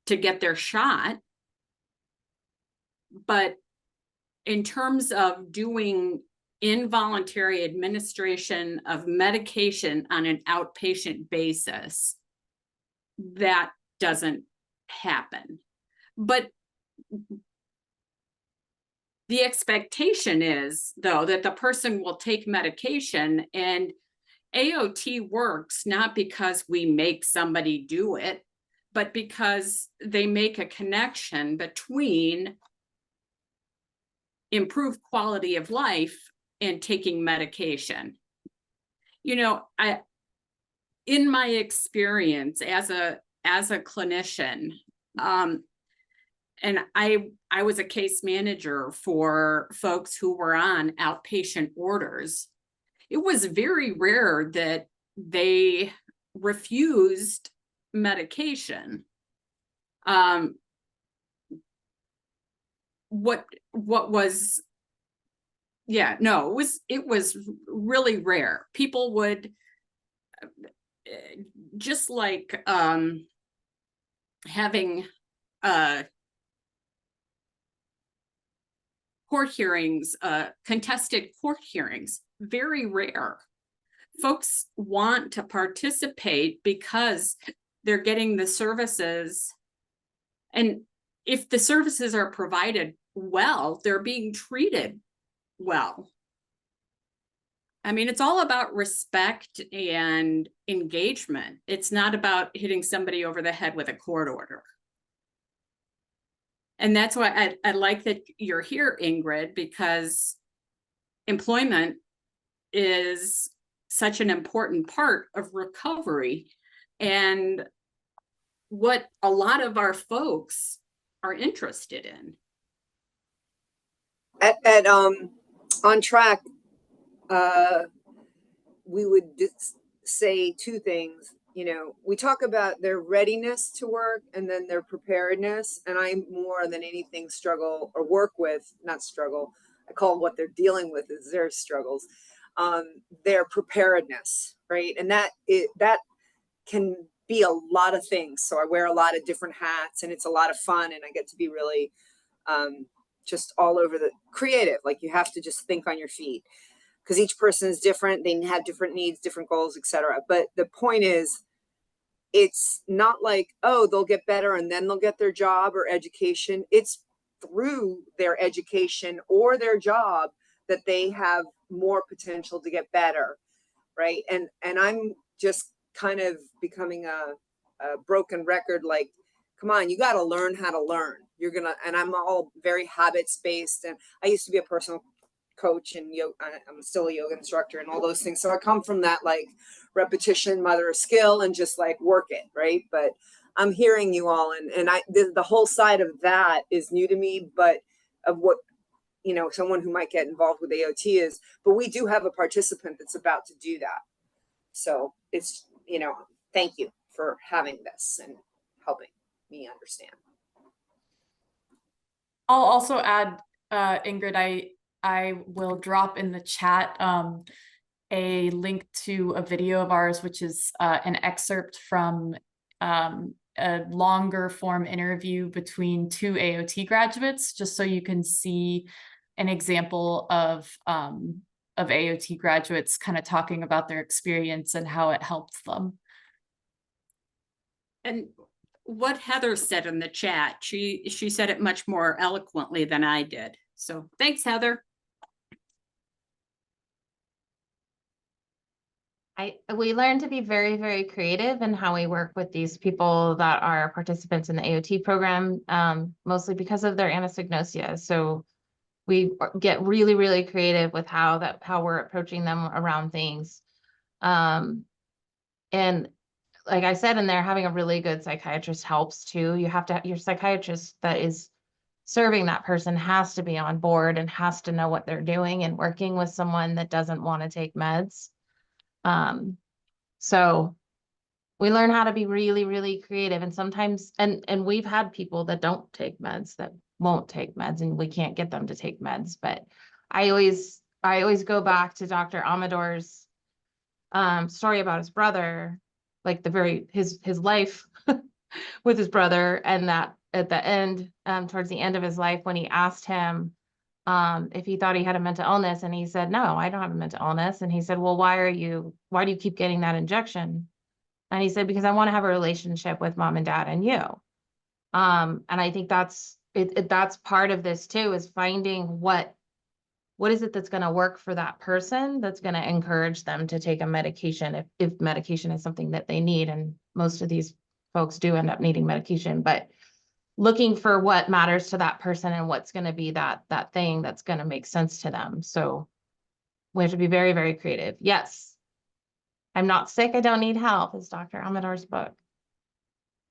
to get their shot. But in terms of doing involuntary administration of medication on an outpatient basis, that doesn't happen. But the expectation is, though, that the person will take medication, and AOT works not because we make somebody do it, but because they make a connection between improved quality of life and taking medication. In my experience as a clinician, and I was a case manager for folks who were on outpatient orders. It was very rare that they refused medication. It was really rare. People would just like having court hearings, contested court hearings, very rare. Folks want to participate because they're getting the services, and if the services are provided well, they're being treated well. I mean, it's all about respect and engagement. It's not about hitting somebody over the head with a court order. And that's why I like that you're here, Ingrid, because employment is such an important part of recovery and what a lot of our folks are interested in. At On Track, we would say two things. We talk about their readiness to work and then their preparedness. And I more than anything struggle or work with, not struggle, I call what they're dealing with is their struggles, their preparedness, right? And that can be a lot of things. So I wear a lot of different hats and it's a lot of fun and I get to be really just all over the creative. Like you have to just think on your feet because each person is different. They have different needs, different goals, etc. But the point is, it's not like, oh, they'll get better and then they'll get their job or education. It's through their education or their job that they have more potential to get better, right? And I'm just kind of becoming a broken record, like, come on, you got to learn how to learn. And I'm all very habits based. And I used to be a personal coach and I'm still a yoga instructor and all those things. So I come from that like repetition, mother of skill, and just like work it, right? But I'm hearing you all, and the whole side of that is new to me, but of what someone who might get involved with AOT is, but we do have a participant that's about to do that. So it's, thank you for having this and helping me understand. I'll also add, Ingrid, I will drop in the chat a link to a video of ours, which is an excerpt from a longer form interview between 2 AOT graduates, just so you can see an example of AOT graduates kind of talking about their experience and how it helped them. And what Heather said in the chat, she said it much more eloquently than I did. So thanks, Heather. We learn to be very, very creative in how we work with these people that are participants in the AOT program, mostly because of their anosognosia. So we get really, really creative with how we're approaching them around things. And like I said in there, having a really good psychiatrist helps too. You have to, your psychiatrist that is serving that person has to be on board and has to know what they're doing and working with someone that doesn't want to take meds. So we learn how to be really, really creative, and sometimes, and we've had people that don't take meds, that won't take meds, and we can't get them to take meds. But I always go back to Dr. Amador's story about his brother, like his life with his brother, and that at the end, towards the end of his life, when he asked him if he thought he had a mental illness, and he said, no, I don't have a mental illness. And he said, well, why do you keep getting that injection? And he said, because I want to have a relationship with mom and dad and you. And I think that's part of this too, is finding what is it that's going to work for that person, that's going to encourage them to take a medication if medication is something that they need. And most of these folks do end up needing medication, but looking for what matters to that person and what's going to be that thing that's going to make sense to them. So we have to be very, very creative. Yes, I'm not sick, I don't need help, is Dr. Amador's book.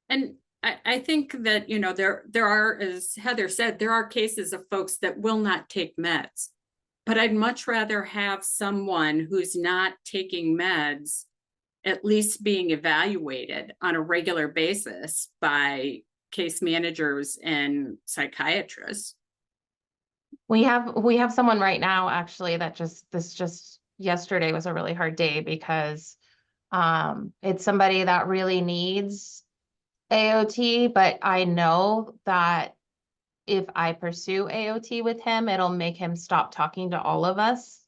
And I think that, there are, as Heather said, there are cases of folks that will not take meds, but I'd much rather have someone who's not taking meds at least being evaluated on a regular basis by case managers and psychiatrists. We have someone right now, actually, that just yesterday was a really hard day because it's somebody that really needs AOT, but I know that if I pursue AOT with him, it'll make him stop talking to all of us.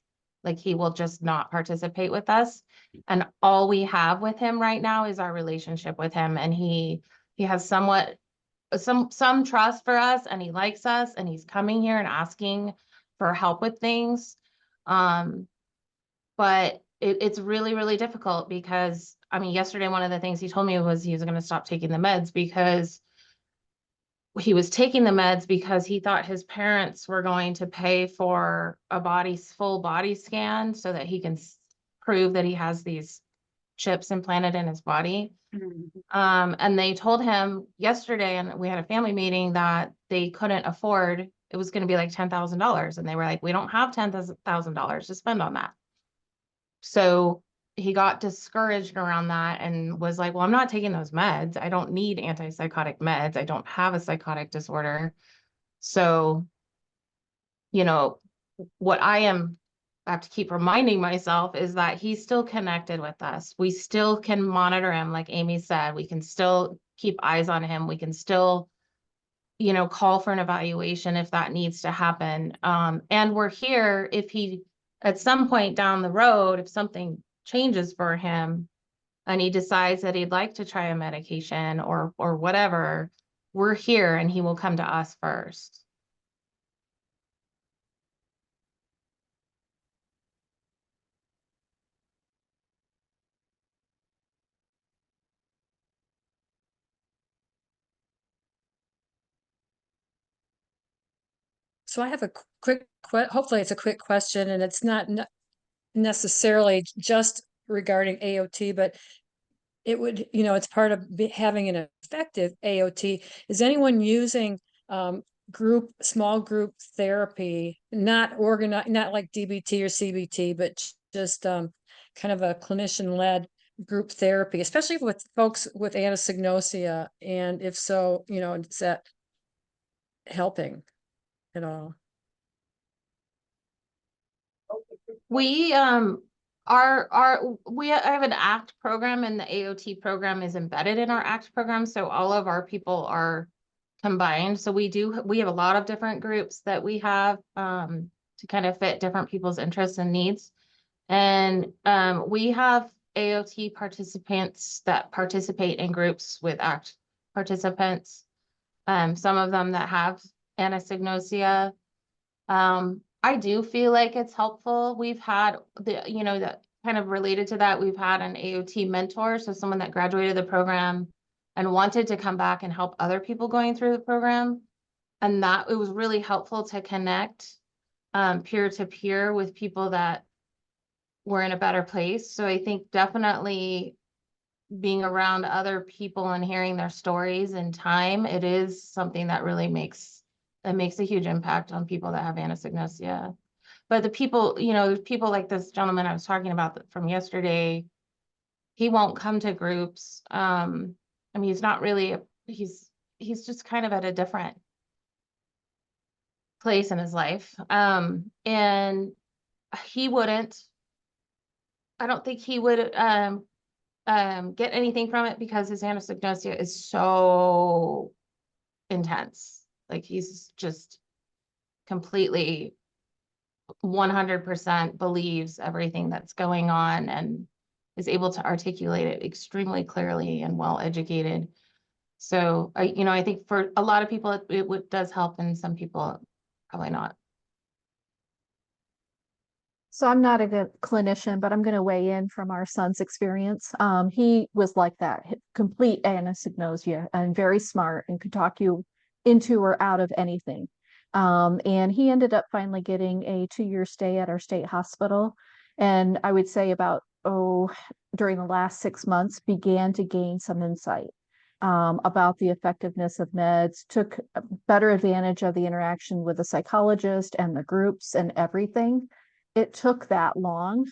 Like, he will just not participate with us. And all we have with him right now is our relationship with him. And he has somewhat some trust for us, and he likes us, and he's coming here and asking for help with things. But it's really, really difficult because, I mean, yesterday, one of the things he told me was he was going to stop taking the meds because he was taking the meds because he thought his parents were going to pay for a full body scan so that he can prove that he has these chips implanted in his body. And they told him yesterday, and we had a family meeting, that they couldn't afford, it was going to be like $10,000. And they were like, we don't have $10,000 to spend on that. So he got discouraged around that and was like, well, I'm not taking those meds. I don't need antipsychotic meds. I don't have a psychotic disorder. So, what I have to keep reminding myself is that he's still connected with us. We still can monitor him, like Amy said. We can still keep eyes on him. We can still, call for an evaluation if that needs to happen. And we're here if he, at some point down the road, if something changes for him and he decides that he'd like to try a medication or whatever, we're here and he will come to us first. So I have a quick, hopefully it's a quick question, and it's not necessarily just regarding AOT, but it would, it's part of having an effective AOT. Is anyone using small group therapy, not organized, not like DBT or CBT, but just kind of a clinician-led group therapy, especially with folks with anosognosia? And if so, you know, is that helping at all? We I have an ACT program, and the AOT program is embedded in our ACT program. So all of our people are combined. So we have a lot of different groups that we have to kind of fit different people's interests and needs. And we have AOT participants that participate in groups with ACT participants. Some of them that have anosognosia. I do feel like it's helpful. We've had that kind of related to that. We've had an AOT mentor, so someone that graduated the program and wanted to come back and help other people going through the program. And that it was really helpful to connect peer to peer with people that were in a better place. So I think definitely being around other people and hearing their stories in time, it is something that really makes a huge impact on people that have anosognosia. But the people, people like this gentleman I was talking about from yesterday, he won't come to groups. I mean, he's not really, he's just kind of at a different place in his life. And he wouldn't, I don't think he would get anything from it because his anosognosia is so intense. Like he's just completely 100% believes everything that's going on and is able to articulate it extremely clearly and well educated. So I think for a lot of people it does help, and some people probably not. So I'm not a good clinician, but I'm going to weigh in from our son's experience. He was like that, complete anosognosia, and very smart and could talk you into or out of anything. And he ended up finally getting a 2-year stay at our state hospital. And I would say during the last 6 months, began to gain some insight about the effectiveness of meds, took better advantage of the interaction with the psychologist and the groups and everything. It took that long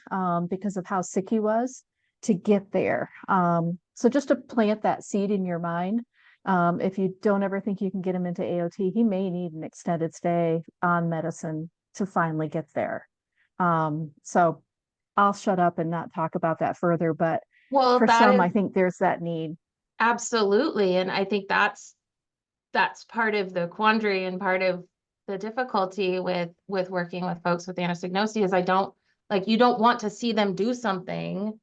because of how sick he was to get there. So just to plant that seed in your mind, if you don't ever think you can get him into AOT, he may need an extended stay on medicine to finally get there. So I'll shut up and not talk about that further, but for some, I think there's that need. Absolutely. And I think that's part of the quandary and part of the difficulty with working with folks with anosognosia is you don't want to see them do something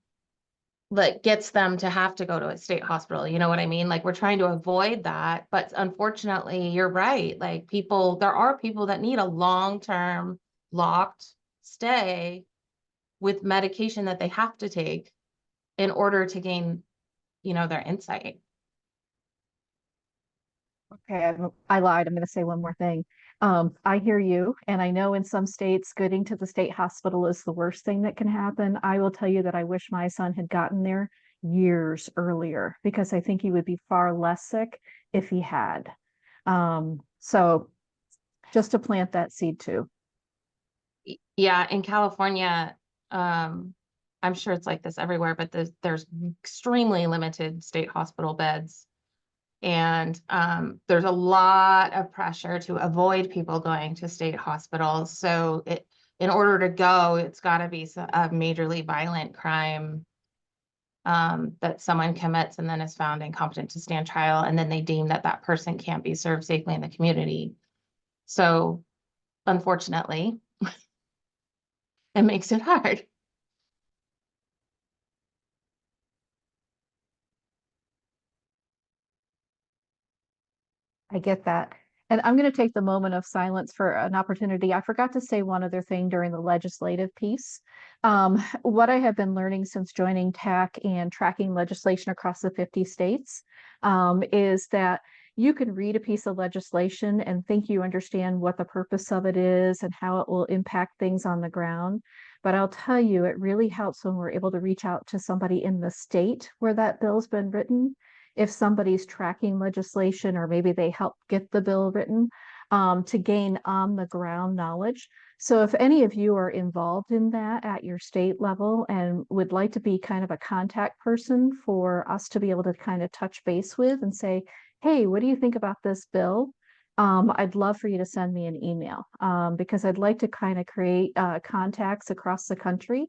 that gets them to have to go to a state hospital. You know what I mean? Like we're trying to avoid that, but unfortunately you're right. Like there are people that need a long-term locked stay with medication that they have to take in order to gain, their insight. Okay, I lied. I'm going to say one more thing. I hear you, and I know in some states, getting to the state hospital is the worst thing that can happen. I will tell you that I wish my son had gotten there years earlier because I think he would be far less sick if he had. So just to plant that seed too. Yeah, in California, I'm sure it's like this everywhere, but there's extremely limited state hospital beds. And there's a lot of pressure to avoid people going to state hospitals. So in order to go, it's got to be a majorly violent crime that someone commits and then is found incompetent to stand trial. And then they deem that person can't be served safely in the community. So unfortunately, it makes it hard. I get that. And I'm going to take the moment of silence for an opportunity. I forgot to say one other thing during the legislative piece. What I have been learning since joining TAC and tracking legislation across the 50 states is that you can read a piece of legislation and think you understand what the purpose of it is and how it will impact things on the ground. But I'll tell you, it really helps when we're able to reach out to somebody in the state where that bill's been written. If somebody's tracking legislation or maybe they help get the bill written, to gain on the ground knowledge. So if any of you are involved in that at your state level and would like to be kind of a contact person for us to be able to kind of touch base with and say, hey, what do you think about this bill? I'd love for you to send me an email because I'd like to kind of create contacts across the country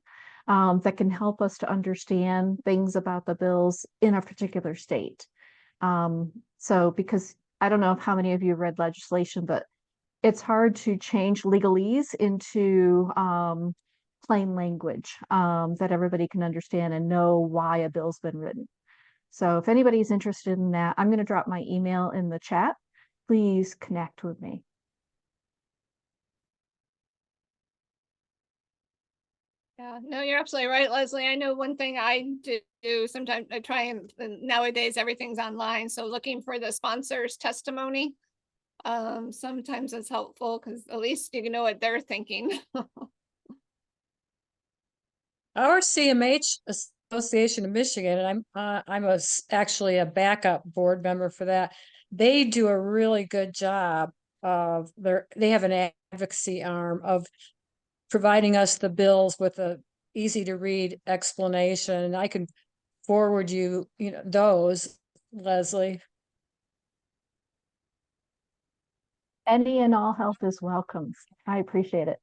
that can help us to understand things about the bills in a particular state. So because I don't know how many of you read legislation, but it's hard to change legalese into plain language that everybody can understand and know why a bill's been written. So if anybody's interested in that, I'm going to drop my email in the chat. Please connect with me. Yeah, no, you're absolutely right, Leslie. I know one thing I do sometimes I try and nowadays everything's online. So looking for the sponsor's testimony. Sometimes it's helpful because at least you can know what they're thinking. Our CMH Association of Michigan, and I'm actually a backup board member for that. They do a really good job of they have an advocacy arm of providing us the bills with a easy to read explanation. And I can forward you, those, Leslie. Any and all help is welcome. I appreciate it.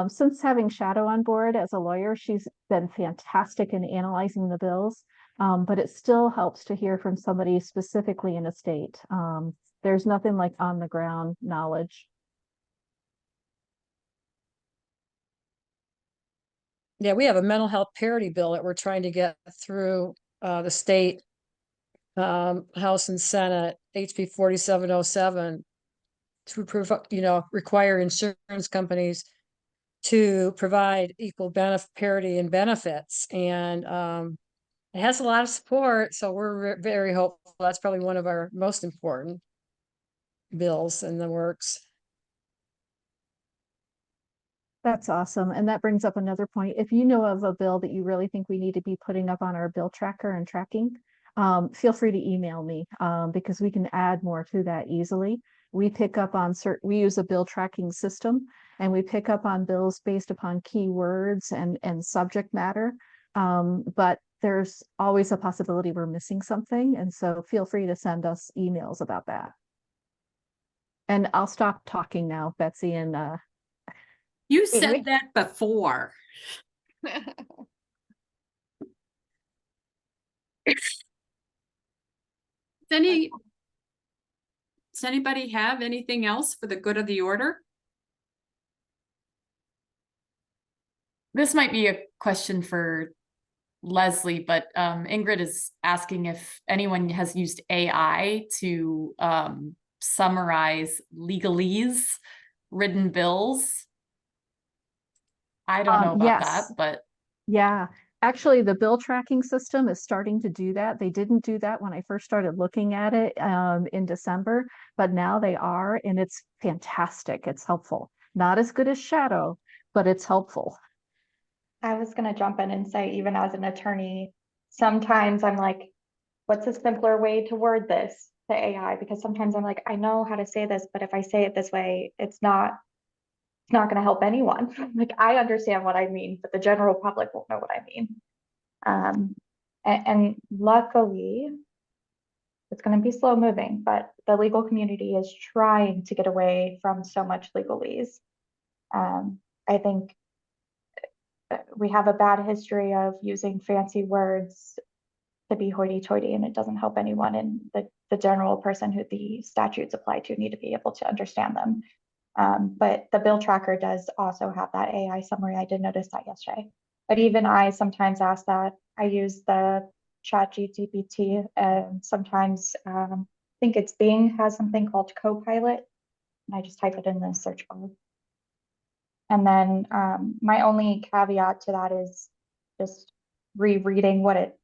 Since having Shadow on board as a lawyer, she's been fantastic in analyzing the bills, but it still helps to hear from somebody specifically in a state. There's nothing like on the ground knowledge. Yeah, we have a mental health parity bill that we're trying to get through the state House and Senate, HB 4707, to require insurance companies to provide equal parity in benefits. And it has a lot of support, so we're very hopeful. That's probably one of our most important bills in the works. That's awesome. And that brings up another point. If you know of a bill that you really think we need to be putting up on our bill tracker and tracking, feel free to email me because we can add more to that easily. We pick up on we use a bill tracking system and we pick up on bills based upon keywords and subject matter. But there's always a possibility we're missing something. And so feel free to send us emails about that. And I'll stop talking now, Betsy, and you said that before. Does anybody have anything else for the good of the order? This might be a question for Leslie, but Ingrid is asking if anyone has used AI to summarize legalese written bills. I don't know about that, but yeah, actually the bill tracking system is starting to do that. They didn't do that when I first started looking at it in December, but now they are, and it's fantastic. It's helpful. Not as good as Shadow, but it's helpful. I was going to jump in and say, even as an attorney, sometimes I'm like, what's a simpler way to word this to AI? Because sometimes I'm like, I know how to say this, but if I say it this way, it's not going to help anyone. Like, I understand what I mean, but the general public won't know what I mean. And luckily, it's going to be slow moving, but the legal community is trying to get away from so much legalese. I think we have a bad history of using fancy words to be hoity-toity, and it doesn't help anyone. And the general person who the statutes apply to need to be able to understand them. But the bill tracker does also have that AI summary. I did notice that yesterday. But even I sometimes ask that. I use the ChatGPT, and sometimes I think it's Bing has something called Copilot, and I just type it in the search bar. And then my only caveat to that is just rereading what it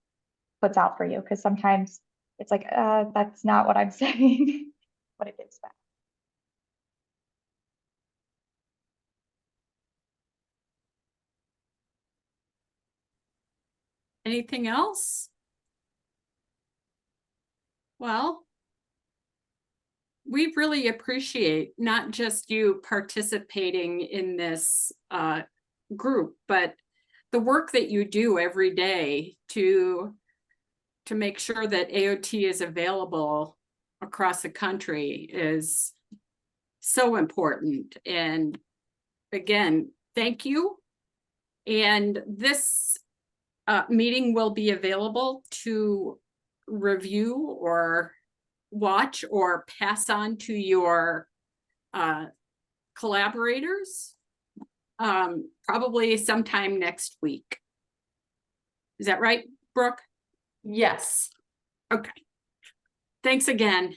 puts out for you, because sometimes it's like, that's not what I'm saying, what it gives back. Anything else? Well, we really appreciate not just you participating in this group, but the work that you do every day to make sure that AOT is available across the country is so important. And again, thank you. And this meeting will be available to review or watch or pass on to your collaborators probably sometime next week. Is that right, Brooke? Yes. Okay. Thanks again.